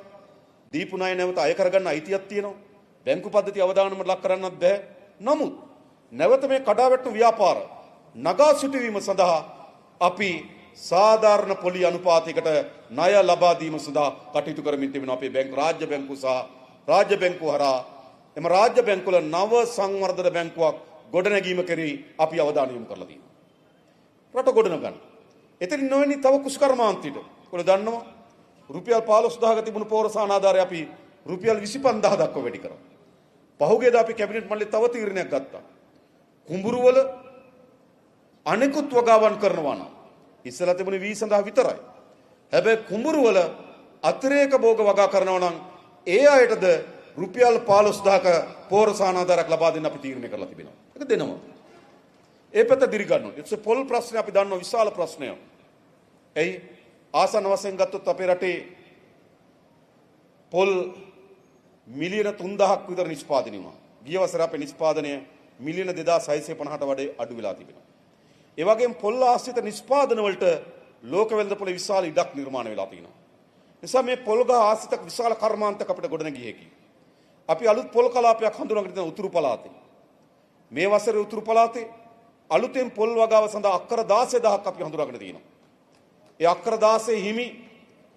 දීපු ණය නැවත අය කරගන්න අයිතියක් තියෙනවා. බැංකු පද්ධතිය අවදානමට ලක් කරන්නත් බෑ. නමුත් නැවත මේ කඩාවැටෙන ව්‍යාපාර නගා සිටුවීම සඳහා අපි සාධාරණ පොලි අනුපාතයකට ණය ලබා දීම සඳහා කටයුතු කරමින් තිබෙනවා. අපේ බැංකු රාජ්‍ය බැංකු සහ රාජ්‍ය බැංකු හරහා එම රාජ්‍ය බැංකුවල නව සංවර්ධන බැංකුවක් ගොඩනැගීම කෙරෙහි අපි අවධානය යොමු කරලා තියෙනවා. රට ගොඩනගන්න. එතනින් නොවෙනි තව කුෂ්කර්මාන්තයට. ඔයාලා දන්නවා රුපියල් 15000ක තිබුණු පෞරසාන ආධාරය අපි රුපියල් 25000 දක්වා වැඩි කරා. පහුගියදා අපි කැබිනට් මණ්ඩලයේ තව තීරණයක් ගත්තා. කුඹුරු වල අනෙකුත් වගාවන් කරනවා නම් ඉස්සලා තිබුණේ වී සඳහා විතරයි. හැබැයි කුඹුරු වල අතිරේක භෝග වගා කරනවා නම් ඒ අයටද රුපියල් 15000ක පෝර සහනාධාරයක් ලබා දෙන්න අපි තීරණය කරලා තිබෙනවා. ඒක දෙනවා. ඒ පැත්ත දිරි ගන්නවා. ඒ පොල් ප්‍රශ්නේ අපි දන්නවා විශාල ප්‍රශ්නයක්. එයි ආසන වශයෙන් ගත්තොත් අපේ රටේ පොල් මිලියන 3000ක් විතර නිෂ්පාදනය වුණා. ගිය වසර අපේ නිෂ්පාදනය මිලියන 2650ට වඩා අඩු වෙලා තිබෙනවා. ඒ වගේම පොල් ආශ්‍රිත නිෂ්පාදන වලට ලෝක වෙළඳපොළ විශාල ඉඩක් නිර්මාණය වෙලා තියෙනවා. නිසා මේ පොල් ගහ ආශ්‍රිත විශාල කර්මාන්තක අපිට ගොඩනැගිය හැකියි. අපි අලුත් පොල් කලාපයක් හඳුනාගෙන තියෙන උතුරු පළාතේ. මේ වසරේ උතුරු පළාතේ අලුතෙන් පොල් වගාව සඳහා අක්කර 16000ක් අපි හඳුනාගෙන තියෙනවා. ඒ අක්කර 16 හිමි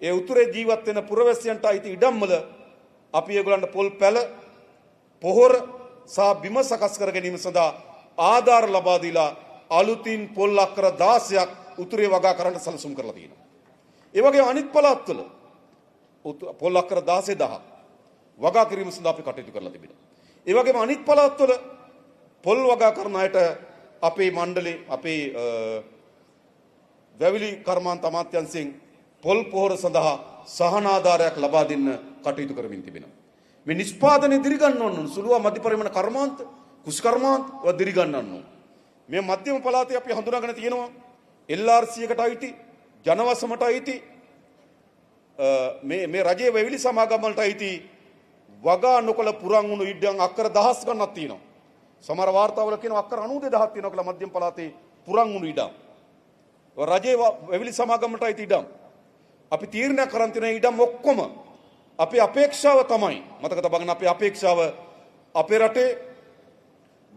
ඒ උතුරේ ජීවත් වෙන පුරවැසියන්ට අයිති ඉඩම් වල අපි ඒගොල්ලන්ට පොල් පැල පොහොර සහ බිම සකස් කර ගැනීම සඳහා ආධාර ලබා දීලා අලුතින් පොල් අක්කර 16ක් උතුරේ වගා කරන්න සැලසුම් කරලා තියෙනවා. ඒ වගේම අනිත් පළාත්වල පොල් අක්කර 16000ක් වගා කිරීම සඳහා අපි කටයුතු කරලා තිබෙනවා. ඒ වගේම අනිත් පළාත්වල පොල් වගා කරන අයට අපේ මණ්ඩලේ අපේ වැවිලි කර්මාන්ත අමාත්‍යාංශයෙන් පොල් පොහොර සඳහා සහනාධාරයක් ලබා දෙන්න කටයුතු කරමින් තිබෙනවා. මේ නිෂ්පාදනය දිරි ගන්න ඕන සුළුව මධ්‍ය පරිමාණ කර්මාන්ත කුෂ් කර්මාන්ත දිරි ගන්නන්න ඕන. මේ මධ්‍යම පළාතේ අපි හඳුනාගෙන තියෙනවා LRC එකට අයිති ජනවසමට අයිති මේ රජයේ වැවිලි සමාගම් වලට අයිති වගා නොකළ පුරන් වුණු ඉඩම් අක්කර දහස් ගණනක් තියෙනවා. සමහර වාර්තාවල කියනවා අක්කර 92000ක් තියෙනවා කියලා මධ්‍යම පළාතේ පුරන් වුණු ඉඩම්. රජයේ වැවිලි සමාගමට අයිති ඉඩම්. අපි තීරණය කරන් තියෙන ඉඩම් ඔක්කොම අපේ අපේක්ෂාව තමයි මතක තබාගන්න අපේ අපේක්ෂාව අපේ රටේ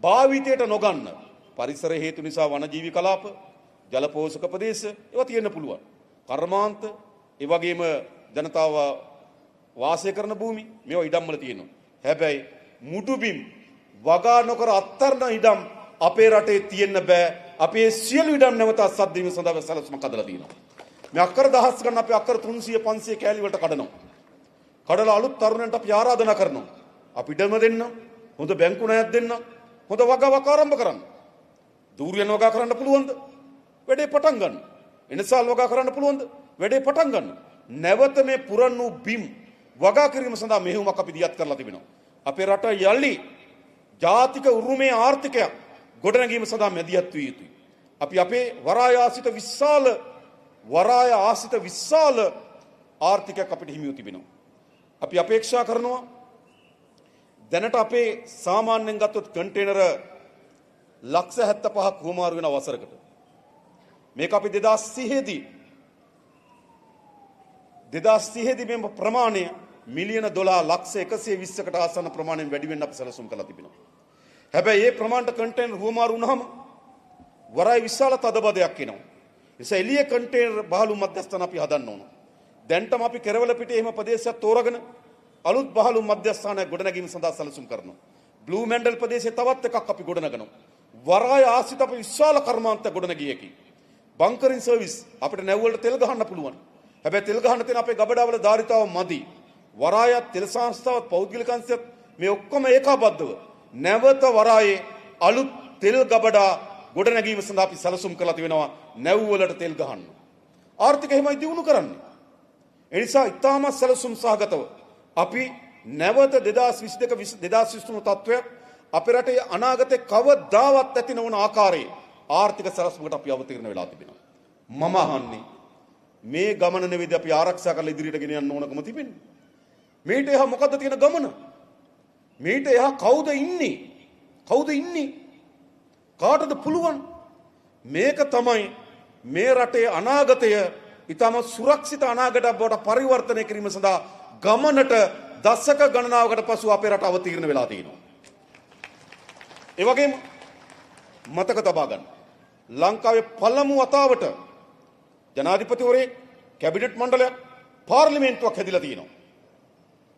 භාවිතයට නොගන්න පරිසර හේතු නිසා වනජීවි කලාප ජල පෝෂක ප්‍රදේශ ඒවා තියෙන්න පුළුවන්. කර්මාන්ත ඒ වගේම ජනතාව වාසය කරන භූමි මේවා ඉඩම් වල තියෙනවා. හැබැයි මුඩුබිම් වගා නොකර අත්තරන ඉඩම් අපේ රටේ තියෙන්න බෑ. අපේ සියලු ඉඩම් නැවත අත්සන් දීම සඳහා සැලසුමක් හදලා තියෙනවා. මේ අක්කර දහස් ගන්න අපි අක්කර 300 500 කෑලි වලට කඩනවා. කඩලා අලුත් තරුණයන්ට අපි ආරාධනා කරනවා. අපි ඉඩම දෙන්න, හොඳ බැංකු ණයක් දෙන්න, හොඳ වගාවක් ආරම්භ කරන්න. දූර්යන වගා කරන්න පුළුවන්ද? වැඩේ පටන් ගන්න. එනසාල් වගා කරන්න පුළුවන්ද? වැඩේ පටන් ගන්න. නැවත මේ පුරන් වූ බිම් වගා කිරීම සඳහා මෙහෙයුමක් අපි දියත් කරලා තිබෙනවා. අපේ රට යලි ජාතික උරුමයේ ආර්ථිකයක් ගොඩනැගීම සඳහා මැදිහත් විය යුතුයි. අපි අපේ වරාය ආශ්‍රිත විශාල ආර්ථිකයක් අපිට හිමිව තිබෙනවා. අපි අපේක්ෂා කරනවා දැනට අපේ සාමාන්‍යයෙන් ගත්තොත් කන්ටේනර 175ක් හුවමාරු වෙන වසරකට. මේක අපි 2030 දී මේ ප්‍රමාණය මිලියන $120කට ආසන්න ප්‍රමාණයෙන් වැඩි වෙන්න අපි සැලසුම් කරලා තිබෙනවා. හැබැයි මේ ප්‍රමාණයට කන්ටේනර් හුවමාරු වුණාම වරාය විශාල තදබදයක් එනවා. නිසා එළිය කන්ටේනර් බහලු මධ්‍යස්ථාන අපි හදන්න ඕන. දැන්ටම අපි කෙරවල පිටේ එහෙම ප්‍රදේශයක් තෝරගෙන අලුත් බහලු මධ්‍යස්ථානයක් ගොඩනැගීම සඳහා සැලසුම් කරනවා. බ්ලූ මැන්ඩල් ප්‍රදේශයේ තවත් එකක් අපි ගොඩනගනවා. වරාය ආශ්‍රිත අපි විශාල කර්මාන්තයක් ගොඩනගිය හැකි. බංකරින් සර්විස් අපිට නැව්වලට තෙල් ගහන්න පුළුවන්. හැබැයි තෙල් ගහන්න තියෙන අපේ ගබඩාවල ධාරිතාව මදි. වරායත් තෙල් සංස්ථාවත් පෞද්ගලික අංශයත් මේ ඔක්කොම ඒකාබද්ධව නැවත වරායේ අලුත් තෙල් ගබඩා ගොඩනැගීම සඳහා අපි සැලසුම් කරලා තිබෙනවා නැව්වලට තෙල් ගහන්න. ආර්ථිකය එහෙමයි දියුණු කරන්නේ. ඒ නිසා ඉතාමත් සැලසුම් සහගතව අපි නැවත 2022-2023 තත්ත්වයක් අපේ රටේ අනාගතේ කවදාවත් ඇති නොවන ආකාරයේ ආර්ථික සැලසුමකට අපි අවතීර්ණ වෙලා තිබෙනවා. මම අහන්නේ මේ ගමන නෙවෙයි අපි ආරක්ෂා කරලා ඉදිරියට ගෙන යන්න ඕනකම තිබෙන්නේ. මේට එහා මොකද්ද තියෙන ගමන? මේට එහා කවුද ඉන්නේ? කාටද පුළුවන්? මේක තමයි මේ රටේ අනාගතය ඊටම සුරක්ෂිත අනාගතයක් බවට පරිවර්තනය කිරීම සඳහා ගමනට දශක ගණනාවකට පසු අපේ රට අවතීර්ණ වෙලා තියෙනවා. ඒ වගේම මතක තබා ගන්න. ලංකාවේ පළමු වතාවට ජනාධිපතිවරයෙක් කැබිනට් මණ්ඩලයක් පාර්ලිමේන්තුවක් හැදිලා තියෙනවා.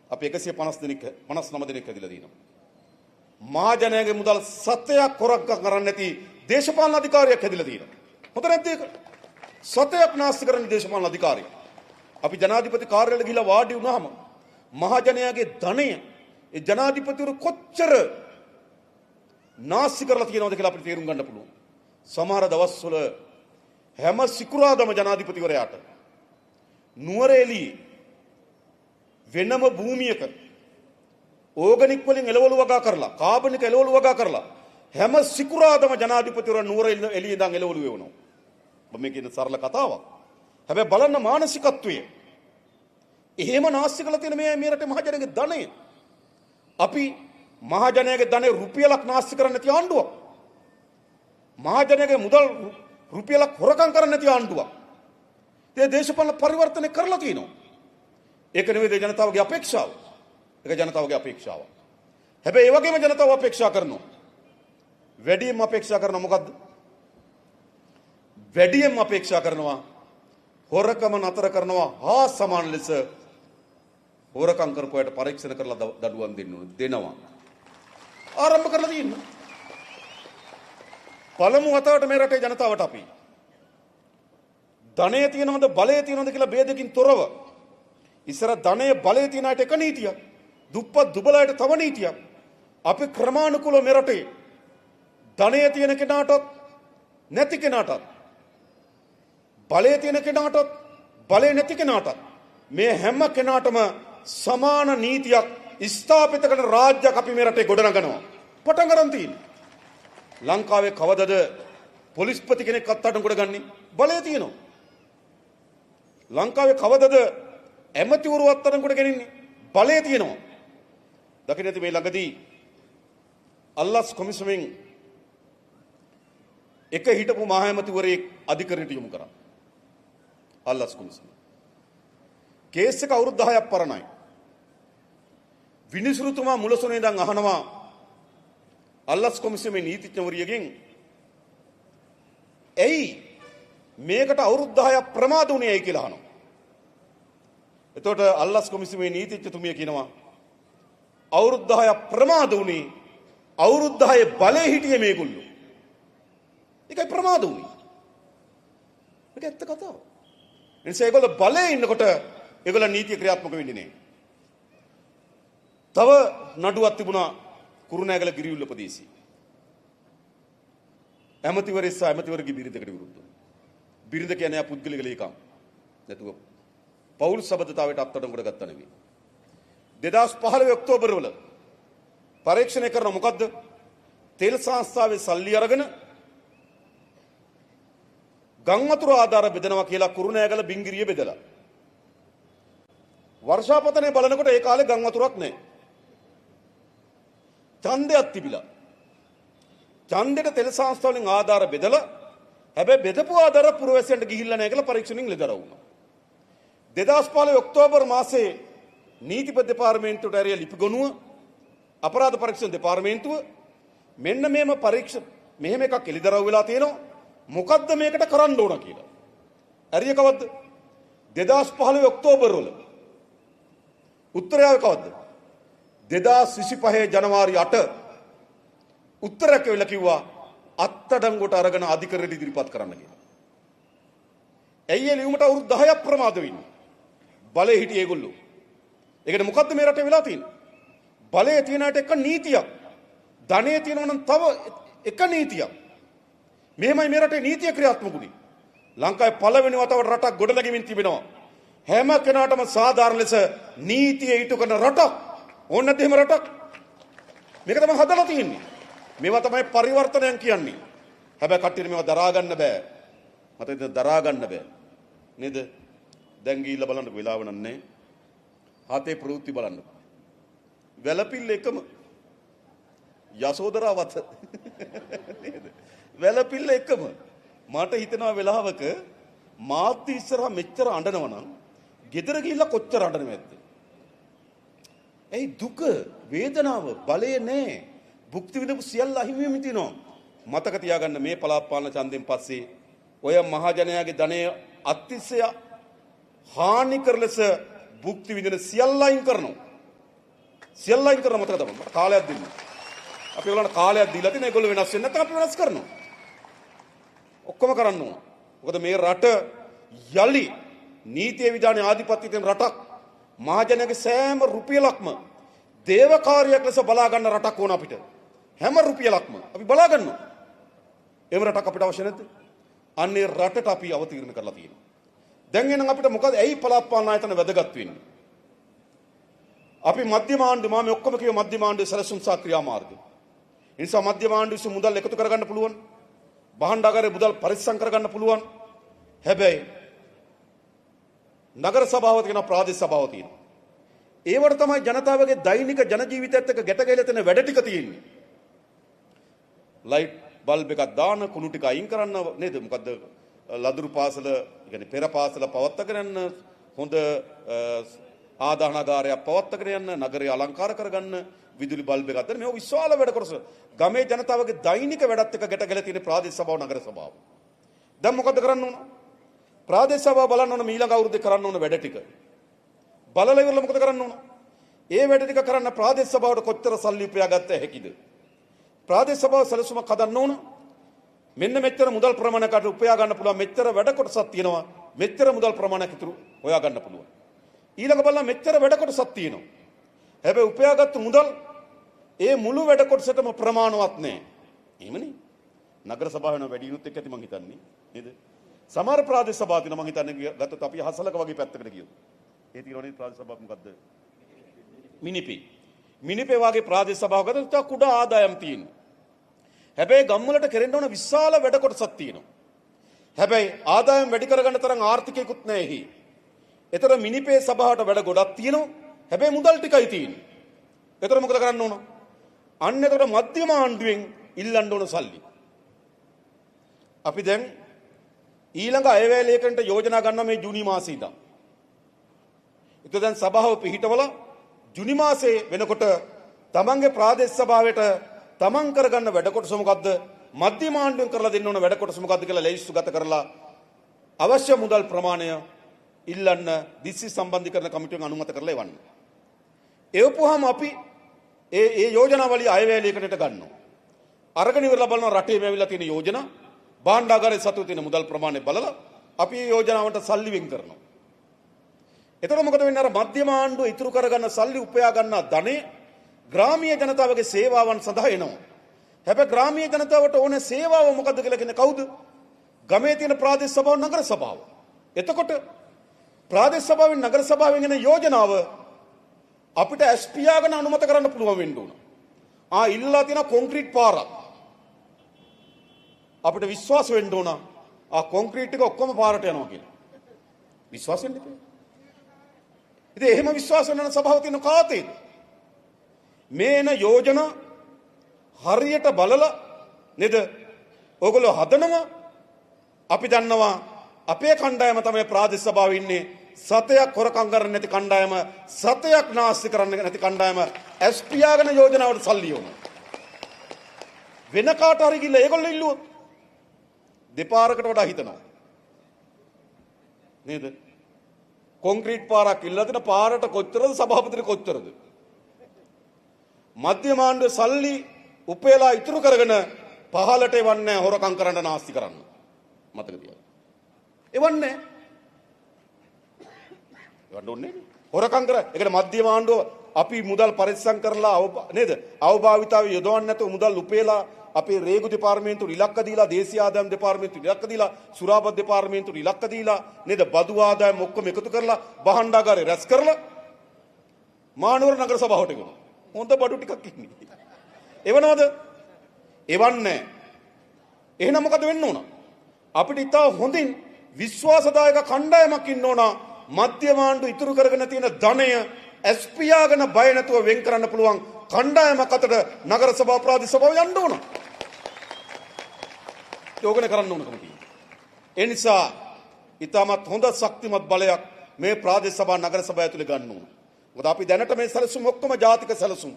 අපි 159 දෙනෙක් හැදිලා තියෙනවා. මහජනයාගේ මුදල් සතයක් කොරක් කරන්නේ නැති දේශපාලන අධිකාරියක් හැදිලා තියෙනවා. හොඳ නැද්ද ඒක? සතයක් නාස්ති කරන දේශපාලන අධිකාරිය. අපි ජනාධිපති කාර්යාලයට ගිහිල්ලා වාඩි වුණාම මහජනයාගේ ධනය ඒ ජනාධිපතිවරු කොච්චර නාස්ති කරලා තියෙනවද කියලා අපිට තේරුම් ගන්න පුළුවන්. සමහර දවස්වල හැම සිකුරාදම ජනාධිපතිවරයාට නුවරඑළියේ වෙනම භූමියක ඕගනික් වලින් එළවලු වගා කරලා, කාබනික එළවලු වගා කරලා හැම සිකුරාදම ජනාධිපතිවරයා නුවර එළිය ඉඳන් එළවලු වෙවනවා. මම මේ කියන සරල කතාවක්. හැබැයි බලන්න මානසිකත්වය. එහෙම නාස්ති කරලා තියෙන මේ රටේ මහජනගේ ධනය. අපි මහජනයාගේ ධනෙ රුපියලක් නාස්ති කරන්න නැති ආණ්ඩුවක්. මහජනයාගේ මුදල් රුපියලක් හොරකම් කරන්න නැති ආණ්ඩුවක්. ඒ දේශපාලන පරිවර්තනය කරලා තියෙනවා. ඒක නෙවෙයි ජනතාවගේ අපේක්ෂාව. ඒක ජනතාවගේ අපේක්ෂාව. හැබැයි ඒ වගේම ජනතාව අපේක්ෂා කරනවා. වැඩියෙන්ම අපේක්ෂා කරන මොකද්ද? වැඩියෙන්ම අපේක්ෂා කරනවා හොරකම නතර කරනවා හා සමාන ලෙස හොරකම් කරපුවාට පරීක්ෂණ කරලා දඩුවම් දෙනවා. ආරම්භ කරලා තියෙනවා. පළමු වතාවට මේ රටේ ජනතාවට අපි ධනය තියනවද බලය තියනවද කියලා ભેදකින් තොරව ඉස්සර ධනය බලය තියන අයට එක නීතියක්, දුප්පත් දුබලයට තව නීතියක්. අපි ක්‍රමානුකූලව මේ රටේ ධනය තියෙන කෙනාටත් නැති කෙනාටත් බලය තියෙන කෙනාටත් බලය නැති කෙනාටත් මේ හැම කෙනාටම සමාන නීතියක් ස්ථාපිත කරන රාජ්‍යයක් අපි මේ රටේ ගොඩනගනවා. පටන් ගන්න තියෙන්නේ. ලංකාවේ කවදද පොලිස්පති කෙනෙක් අත්අඩංගුවට ගන්නේ? බලය තියෙනවා. ලංකාවේ කවදද ඇමතිවරු අත්අඩංගුවට ගෙනින්නේ? බලය තියෙනවා. දකින්න ඇති මේ ළඟදී අල්ලස් කොමිසමෙන් එක හිටපු මහ ඇමතිවරයෙක් අධිකරණයට යොමු කරා. අල්ලස් කොමිසම. කේස් එක අවුරුදු 10ක් පරණයි. විනිසුරුතුමා මුලසුනේ ඉඳන් අහනවා අල්ලස් කොමිසමේ නීතිඥවරියගෙන් ඇයි මේකට අවුරුදු 10ක් ප්‍රමාද වුණේ ඇයි කියලා අහනවා. එතකොට අල්ලස් කොමිසමේ නීතිඥතුමිය කියනවා අවුරුදු 10ක් ප්‍රමාද වුණේ අවුරුදු 10 බලේ හිටියේ මේගොල්ලෝ. ඒකයි ප්‍රමාද වුණේ. මේක ඇත්ත කතාව. එනිසා ඒගොල්ලෝ බලේ ඉන්නකොට ඒගොල්ලෝ නීතිය ක්‍රියාත්මක වෙන්නේ නැහැ. තව නඩුවක් තිබුණා කුරුණෑගල ගිරිඋල්ල ප්‍රදේශයේ. ඇමතිවරයෙක් ඇමතිවරගේ බිරිඳකට විරුද්ධව. බිරිඳ කියන්නේ පුද්ගලික ලේකම්. නැතුව පෞල් සබඳතාවයට අත්අඩංගුවට ගත්තා නෙවෙයි. 2015 ඔක්තෝබර් වල පරීක්ෂණය කරන මොකද්ද? තෙල් සංස්ථාවේ සල්ලි අරගෙන ගම් වතුර ආධාර බෙදනවා කියලා කුරුණෑගල බිංගිරිය බෙදලා. වර්ෂාපතනේ බලනකොට ඒ කාලේ ගම් වතුරක් නැහැ. ඡන්දයක් තිබිලා. ඡන්දෙට තෙල් සංස්ථාවලින් ආධාර බෙදලා හැබැයි බෙදපු ආධාර පුරවැසියන්ට ගිහිල්ලා නැහැ කියලා පරීක්ෂණින් ලෙදර වුණා. 2015 ඔක්තෝබර් මාසයේ නීතිපති දෙපාර්තමේන්තුවට ඇරිය ලිපිගොනුව අපරාධ පරීක්ෂණ දෙපාර්තමේන්තුව මෙන්න මේම පරීක්ෂණ මෙහෙම එකක් එළිදරව් වෙලා තියෙනවා. මොකද්ද මේකට කරන්න ඕන කියලා. ඇරිය කවද්ද? 2015 ඔක්තෝබර් වල. උත්තරය කවද්ද? 2025 ජනවාරි 8 උත්තරයක් වෙලා කිව්වා අත්අඩංගුවට අරගෙන අධිකරණයට ඉදිරිපත් කරන්න කියලා. ඇයි ඒ ලියුමට අවුරුදු 10ක් ප්‍රමාද වෙන්නේ? බලේ හිටියේ ඒගොල්ලෝ. ඒකට මොකද්ද මේ රටේ වෙලා තියෙන්නේ? බලයේ තියෙනාට එක නීතියක්. ධනෙ තියෙනවා නම් තව එක නීතියක්. මෙහෙමයි මේ රටේ නීතිය ක්‍රියාත්මක වුණේ. ලංකාවේ පළවෙනි වතාවට රටක් ගොඩනැගෙමින් තිබෙනවා. හැම කෙනාටම සාධාරණ ලෙස නීතිය ඉටු කරන රටක්. ඕන නැද්ද එහෙම රටක්? මේක තමයි හදලා තියෙන්නේ. මේවා තමයි පරිවර්තනයන් කියන්නේ. හැබැයි කට්ටියට මේවා දරා ගන්න බෑ. මට ඉතින් දරා ගන්න බෑ. නේද? දැන් ගිහිල්ලා බලන්න වෙලාව නන්නේ. හතේ ප්‍රවෘත්ති බලන්න. වැලපිල්ල එකම යසෝදරාවත නේද? වැලපිල්ල එකම. මට හිතෙනවා වෙලාවක මාත් ඉස්සරහා මෙච්චර අඬනවා නම් ගෙදර ගිහිල්ලා කොච්චර අඬනවද? ඒ දුක, වේදනාව, බලය නැහැ. භුක්ති විඳපු සියල්ල අහිමි වෙමින් තිනවා. මතක තියාගන්න මේ පළාත් පාලන ඡන්දයෙන් පස්සේ ඔය මහජනයාගේ ධනය අතිශය හානිකර ලෙස භුක්ති විඳින සියල්ල අයින් කරනවා. සියල්ල අයින් කරන මතක තමයි. කාලයක් දෙන්න. අපි ඒගොල්ලන්ට කාලයක් දීලා තියෙන ඒගොල්ලෝ වෙනස් වෙන්නේ නැත්නම් අපි වෙනස් කරනවා. ඔක්කොම කරන්න ඕන. මොකද මේ රට යලි නීතිය විධානයේ ආධිපත්‍ය තියෙන රටක්. මහජනයාගේ සෑම රුපියලක්ම දේවකාරියක් ලෙස බලා ගන්න රටක් ඕන අපිට. හැම රුපියලක්ම අපි බලා ගන්නවා. එහෙම රටක් අපිට අවශ්‍ය නැද්ද? අන්නේ රටට අපි අවතීර්ණ කරලා තියෙනවා. දැන් එනම් අපිට මොකද ඇයි පළාත් පාලන ආයතන වැදගත් වෙන්නේ? අපි මධ්‍යම ආණ්ඩුව මම ඔක්කොම කියව මධ්‍යම ආණ්ඩුවේ සැලසුම් සහ ක්‍රියාමාර්ග. ඒ නිසා මධ්‍යම ආණ්ඩුවේ විසින් මුදල් එකතු කරගන්න පුළුවන්. භාණ්ඩාගාරයේ මුදල් පරිස්සම් කරගන්න පුළුවන්. හැබැයි නගර සභාව තියෙන ප්‍රාදේශ සභාව තියෙනවා. ඒවට තමයි ජනතාවගේ දෛනික ජන ජීවිතයත් එක්ක ගැට ගැහිලා තියෙන වැඩ ටික තියෙන්නේ. ලයිට් බල්බ් එකක් දාන කුණු ටික අයින් කරන්න නේද? මොකද්ද? ලදරු පාසල, يعني පෙර පාසල පවත්වාගෙන යන්න, හොඳ ආදාහනාගාරයක් පවත්වාගෙන යන්න, නගරය අලංකාර කරගන්න, විදුලි බල්බ් එකක් දාන්න. මේ විශාල වැඩ කොටස. ගමේ ජනතාවගේ දෛනික වැඩත් එක්ක ගැට ගැහිලා තියෙන ප්‍රාදේශ සභාව, නගර සභාව. දැන් මොකද කරන්න ඕන? ප්‍රාදේශ සභාව බලන්න ඕන ඊළඟ අවුරුද්දේ කරන්න ඕන වැඩ ටික. බලලා ඉවරලා මොකද කරන්න ඕන? ඒ වැඩ ටික කරන්න ප්‍රාදේශ සභාවට කොච්චර සල්ලි උපයාගත්ත හැකිද? ප්‍රාදේශ සභාව සැලසුමක් හදන්න ඕන. මෙන්න මෙච්චර මුදල් ප්‍රමාණයකට උපයා ගන්න පුළුවන්, මෙච්චර වැඩ කොටසක් තියෙනවා, මෙච්චර මුදල් ප්‍රමාණයක් ඉතුරු හොයා ගන්න පුළුවන්. ඊළඟ බලන්න මෙච්චර වැඩ කොටසක් තියෙනවා. හැබැයි උපයාගත්තු මුදල් ඒ මුළු වැඩ කොටසටම ප්‍රමාණවත් නැහැ. එහෙමනේ. නගර සභාව වෙන වැඩි යුත් එක්ක ඇති මං හිතන්නේ නේද? සමහර ප්‍රාදේශ සභා තියෙනවා මං හිතන්නේ ගත්තොත් අපි හසලක වගේ පැත්තකට ගියොත්. ඒ තියෙනවනේ ප්‍රාදේශ සභාව මොකද්ද? මිනිපේ වගේ ප්‍රාදේශ සභාවකට කුඩා ආදායම් තියෙනවා. හැබැයි ගම්වලට කෙරෙන්න ඕන විශාල වැඩ කොටසක් තියෙනවා. හැබැයි ආදායම් වැඩි කරගන්න තරම් ආර්ථිකයකුත් නැහැ එහි. ඒතර මිනිපේ සභාවට වැඩ ගොඩක් තියෙනවා. හැබැයි මුදල් ටිකයි තියෙන්නේ. ඒතර මොකද කරන්න ඕන? අන්න ඒතර මධ්‍යම ආණ්ඩුවෙන් ඉල්ලන්න ඕන සල්ලි. අපි දැන් ඊළඟ අයවැය ලේකනට යෝජනා ගන්නවා මේ ජූනි මාසෙ ඉඳන්. ඒතර දැන් සභාව පිහිටවල ජූනි මාසයේ වෙනකොට තමන්ගේ ප්‍රාදේශ සභාවට තමන් කරගන්න වැඩ කොටස මොකද්ද? මධ්‍යම ආණ්ඩුවෙන් කරලා දෙන්න ඕන වැඩ කොටස මොකද්ද කියලා ලැයිස්තුගත කරලා අවශ්‍ය මුදල් ප්‍රමාණය ඉල්ලන්න දිස්ත්‍රික් සම්බන්ධීකරණ කමිටුවෙන් අනුමත කරලා එවන්න. එවපුවාම අපි ඒ යෝජනාවලිය අයවැය ලේකනට ගන්නවා. අරගෙන ඉවරලා බලනවා රටේම ඇවිල්ලා තියෙන යෝජනා භාණ්ඩාගාරයේ සතුව තියෙන මුදල් ප්‍රමාණය බලලා අපි මේ යෝජනාවට සල්ලි වෙන් කරනවා. එතකොට මොකද වෙන්නේ? අර මධ්‍යම ආණ්ඩුව ඉතුරු කරගන්න සල්ලි උපයා ගන්න ධනෙ ග්‍රාමීය ජනතාවගේ සේවාවන් සඳහා එනවා. හැබැයි ග්‍රාමීය ජනතාවට ඕන සේවාව මොකද්ද කියලා කියන්නේ කවුද? ගමේ තියෙන ප්‍රාදේශ සභාව, නගර සභාව. එතකොට ප්‍රාදේශ සභාවෙන් නගර සභාවෙන් එන යෝජනාව අපිට ඇස්පියාගෙන අනුමත කරන්න පුළුවන් වෙන්න ඕන. ඉල්ලලා තියෙන කොන්ක්‍රීට් පාරක් අපිට විශ්වාස වෙන්න ඕන. කොන්ක්‍රීට් එක ඔක්කොම පාරට යනවා කියලා. විශ්වාස වෙන්න ඉතින්. ඉතින් එහෙම විශ්වාස වෙන සභාව තියෙන කාතේද? මේන යෝජනා හරියට බලලා නේද? ඕගොල්ලෝ හදනවා. අපි දන්නවා අපේ කණ්ඩායම තමයි ප්‍රාදේශ සභාවේ ඉන්නේ. සතයක් හොරකම් කරන්නේ නැති කණ්ඩායම, සතයක් නාස්ති කරන්නේ නැති කණ්ඩායම ඇස්පියාගෙන යෝජනාවට සල්ලි යොමු. වෙන කාට හරි ගිහලා ඒගොල්ලෝ ඉල්ලුවොත් දෙපාරකට වඩා හිතනවා. නේද? කොන්ක්‍රීට් පාරක් ඉල්ලලා දෙන පාරට කොච්චරද සභාපතිට කොච්චරද? මධ්‍යම ආණ්ඩුවේ සල්ලි උපයලා ඉතුරු කරගෙන පහලට එවන්නේ හොරකම් කරන්න නාස්ති කරන්න. මතක තියාගන්න. එවන්නේ ඕනේ. හොරකම් කර ඒකට මධ්‍යම ආණ්ඩුව අපි මුදල් පරිස්සම් කරලා නේද? අවභාවිතාව යොදවන්නේ නැතුව මුදල් උපයලා අපේ රේගු දෙපාර්තමේන්තුවට ඉලක්ක දීලා, දේශීය ආදායම් දෙපාර්තමේන්තුවට ඉලක්ක දීලා, සුරාපත් දෙපාර්තමේන්තුවට ඉලක්ක දීලා නේද? බදු ආදායම් ඔක්කොම එකතු කරලා භාණ්ඩාගාරේ රැස් කරලා මානවර නගර සභාවට ගෙනවා. හොඳ බඩු ටිකක් ඉන්නේ. එවනවද? එවන්නේ. එහෙනම් මොකද වෙන්න ඕන? අපිට ඉතා හොඳින් විශ්වාසදායක කණ්ඩායමක් ඉන්න ඕන. මධ්‍යම ආණ්ඩුව ඉතුරු කරගෙන තියෙන ධනය ඇස්පියාගෙන බය නැතුව වෙන් කරන්න පුළුවන් කණ්ඩායමක් අතට නගර සභාව, ප්‍රාදේශ සභාව යන්න ඕන. යෝගන කරන්න ඕනකම තියෙනවා. ඒ නිසා ඉතාමත් හොඳ ශක්තිමත් බලයක් මේ ප්‍රාදේශ සභා, නගර සභාව ඇතුලේ ගන්න ඕන. මොකද අපි දැනට මේ සැලසුම් ඔක්කොම ජාතික සැලසුම්.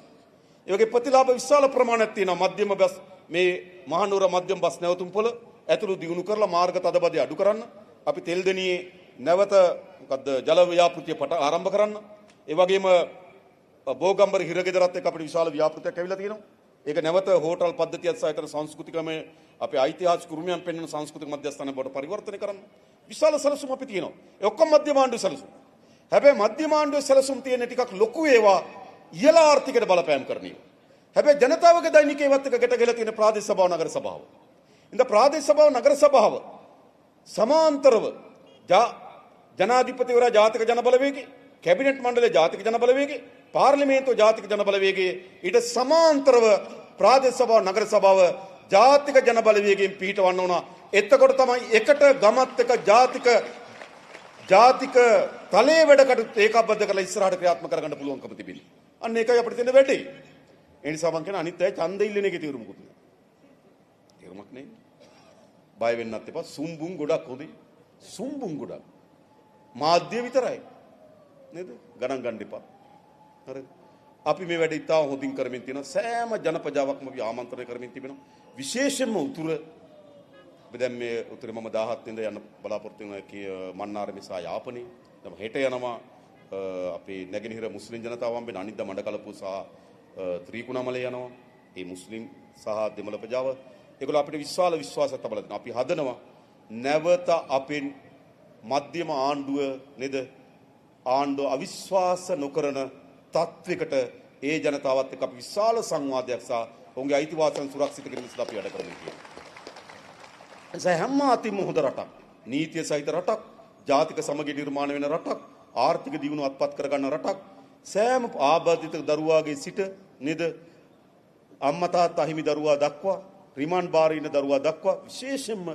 ඒ වගේ ප්‍රතිලාභ විශාල ප්‍රමාණයක් තියෙනවා. මධ්‍යම බස් මේ මහනුවර මධ්‍යම බස් නැවතුම්පොළ ඇතුළු දියුණු කරලා මාර්ග තදබදය අඩු කරන්න. අපි තෙල්දෙනියේ නැවත මොකද්ද ජල ව්‍යාපෘතිය ආරම්භ කරන්න. ඒ වගේම බෝගම්බර හිරගෙදරත් එක්ක අපිට විශාල ව්‍යාපෘතියක් ඇවිල්ලා තියෙනවා. ඒක නැවත හෝටල් පද්ධතියත් සහිත සංස්කෘතිකමය අපේ ඓතිහාසික උරුමයන් පෙන්වන සංස්කෘතික මධ්‍යස්ථානය බවට පරිවර්තනය කරන්න. විශාල සැලසුම් අපි තියෙනවා. ඒ ඔක්කොම මධ්‍යම ආණ්ඩුවේ සැලසුම්. හැබැයි මධ්‍යම ආණ්ඩුවේ සැලසුම් තියෙන ටිකක් ලොකු ඒවා ඉහළ ආර්ථිකයට බලපෑම් කරන ඒවා. හැබැයි ජනතාවගේ දෛනික ඒවත් එක්ක ගැට ගැහිලා තියෙන ප්‍රාදේශ සභාව, නගර සභාව. ඉතින් ප්‍රාදේශ සභාව, නගර සභාව සමාන්තරව ජනාධිපතිවරයා ජාතික ජන බලවේගයේ, කැබිනට් මණ්ඩලයේ ජාතික ජන බලවේගයේ, පාර්ලිමේන්තුව ජාතික ජන බලවේගයේ ඊට සමාන්තරව ප්‍රාදේශ සභාව නගර සභාව ජාතික ජන බලවේගයෙන් පිහිටවන්න ඕන. එතකොට තමයි එකට ගමත් එක ජාතික තලයේ වැඩ කටයුතු ඒකබද්ධ කරලා ඉස්සරහට ක්‍රියාත්මක කරගන්න පුළුවන්කම තිබෙන්නේ. අන්න ඒකයි අපිට තියෙන වැඩේ. ඒ නිසා මම කියන අනිත් අය ඡන්ද ඉල්ලන එකේ තීරුමකුත් නෑ. තීරුමක් නෑ. බය වෙන්නත් එපා. සුම්බුන් ගොඩක් හොඳයි. සුම්බුන් ගොඩක්. මාධ්‍ය විතරයි. නේද? ගණන් ගන්න එපා. හරිද? අපි මේ වැඩ ඉතාම හොඳින් කරමින් තියෙනවා. සෑම ජනපජාවක්ම අපි ආමන්ත්‍රණය කරමින් තිබෙනවා. විශේෂයෙන්ම උතුර දැන් මේ උතුරේ මම 17 වෙනිදා යන්න බලාපොරොත්තු වෙනවා මන්නාර මිසා යාපනයේ. දැන් හෙට යනවා අපේ නැගෙනහිර මුස්ලිම් ජනතාව හම්බෙන අනිද්දා මඩකලපුව සහ ත්‍රිකුණාමලේ යනවා. ඒ මුස්ලිම් සහ දෙමළ ප්‍රජාව ඒගොල්ලෝ අපිට විශ්වාසයක් තබලා දෙනවා. අපි හදනවා නැවත අපෙන් මධ්‍යම ආණ්ඩුව නේද ආණ්ඩුව අවිශ්වාස නොකරන තත්වයකට ඒ ජනතාවත් එක්ක අපි විශාල සංවාදයක් සහ ඔවුන්ගේ අයිතිවාසිකම් සුරක්ෂිත කිරීම සඳහා අපි වැඩ කරමු කියනවා. එනිසා හැම අතින්ම හොඳ රටක්, නීතිය සහිත රටක්, ජාතික සමගිය නිර්මාණය වෙන රටක්, ආර්ථික දියුණුව අත්පත් කරගන්න රටක්, සෑම ආබාධිත දරුවාගේ සිට නේද අම්මා තාත්තා හිමි දරුවා දක්වා, රිමාන්ඩ් බාරේ ඉන්න දරුවා දක්වා විශේෂයෙන්ම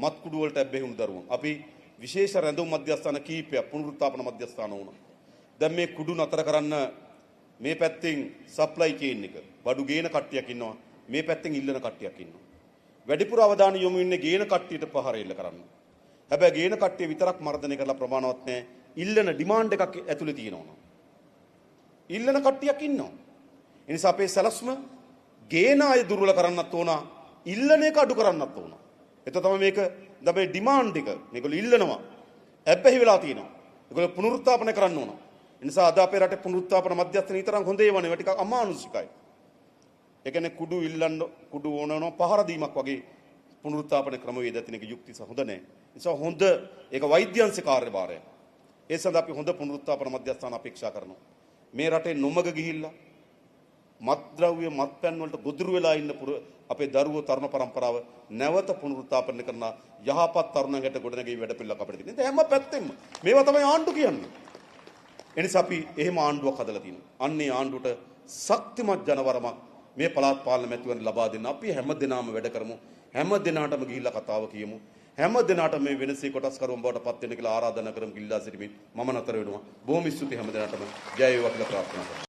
මත්කුඩු වලට ඇබ්බැහි වුණු දරුවන්. අපි විශේෂ රැඳුම් මධ්‍යස්ථාන කීපයක් පුනරුත්ථාපන මධ්‍යස්ථාන වුණා. දැන් මේ කුඩු නතර කරන්න මේ පැත්තෙන් සප්ලයි චේන් එක බඩු ගේන කට්ටියක් ඉන්නවා, මේ පැත්තෙන් ඉල්ලන කට්ටියක් ඉන්නවා. වැඩිපුර අවධානය යොමු වෙන්නේ ගේන කට්ටියට පහර එල්ල කරන්න. හැබැයි ගේන කට්ටිය විතරක් මර්ධනය කරලා ප්‍රමාණවත් නැහැ. ඉල්ලන ඩිමාන්ඩ් එකක් ඇතුලේ තියෙනවා. ඉල්ලන කට්ටියක් ඉන්නවා. ඒ නිසා අපේ සැලැස්ම ගේන අය දුර්වල කරන්නත් ඕන, ඉල්ලන එක අඩු කරන්නත් ඕන. එතකොට තමයි මේක තමයි ඩිමාන්ඩ් එක. මේගොල්ලෝ ඉල්ලනවා. ඇබ්බැහි වෙලා තියෙනවා. ඒගොල්ලෝ පුනරුත්ථාපනය කරන්න ඕන. ඒ නිසා අද අපේ රටේ පුනරුත්ථාපන මධ්‍යස්ථාන තරම් හොඳ ඒවා නෙවෙයි, ටිකක් අමානුෂිකයි. ඒ කියන්නේ කුඩු ඉල්ලන්න කුඩු ඕනනවා පහර දීමක් වගේ පුනරුත්ථාපන ක්‍රමවේද ඇතින එක යුක්ති සහ හොඳ නැහැ. ඒ නිසා හොඳ ඒක වෛද්‍යංශ කාර්යභාරය. ඒ සඳහා අපි හොඳ පුනරුත්ථාපන මධ්‍යස්ථාන අපේක්ෂා කරනවා. මේ රටේ නොමග ගිහිල්ලා මත්ද්‍රව්‍ය මත්පැන් වලට ගොදුරු වෙලා ඉන්න අපේ දරුවෝ තරුණ පරම්පරාව නැවත පුනරුත්ථාපනය කරන යහපත් තරුණයන්ට ගොඩනැගී වැඩ පිළිවෙලක් අපිට තියෙනවා. හැම පැත්තෙම මේවා තමයි ආණ්ඩු කියන්නේ. එනිසා අපි එහෙම ආණ්ඩුවක් හදලා තියෙනවා. අන්නේ ආණ්ඩුවට ශක්තිමත් ජනවරමක් මේ පළාත් පාලන මැතිවරණ ලබා දෙන්න අපි හැම දිනම වැඩ කරමු. හැම දිනාටම ගිහිල්ලා කතාව කියමු. හැම දිනාටම මේ වෙනසේ කොටස් කරුවන් බවට පත් වෙන්න කියලා ආරාධනා කරමු. ගිල්ලා සිටිමින් මම නතර වෙනවා. බොහොම ස්තුතියි හැම දිනාටම. ජය වේවා කියලා ප්‍රාර්ථනා කරනවා.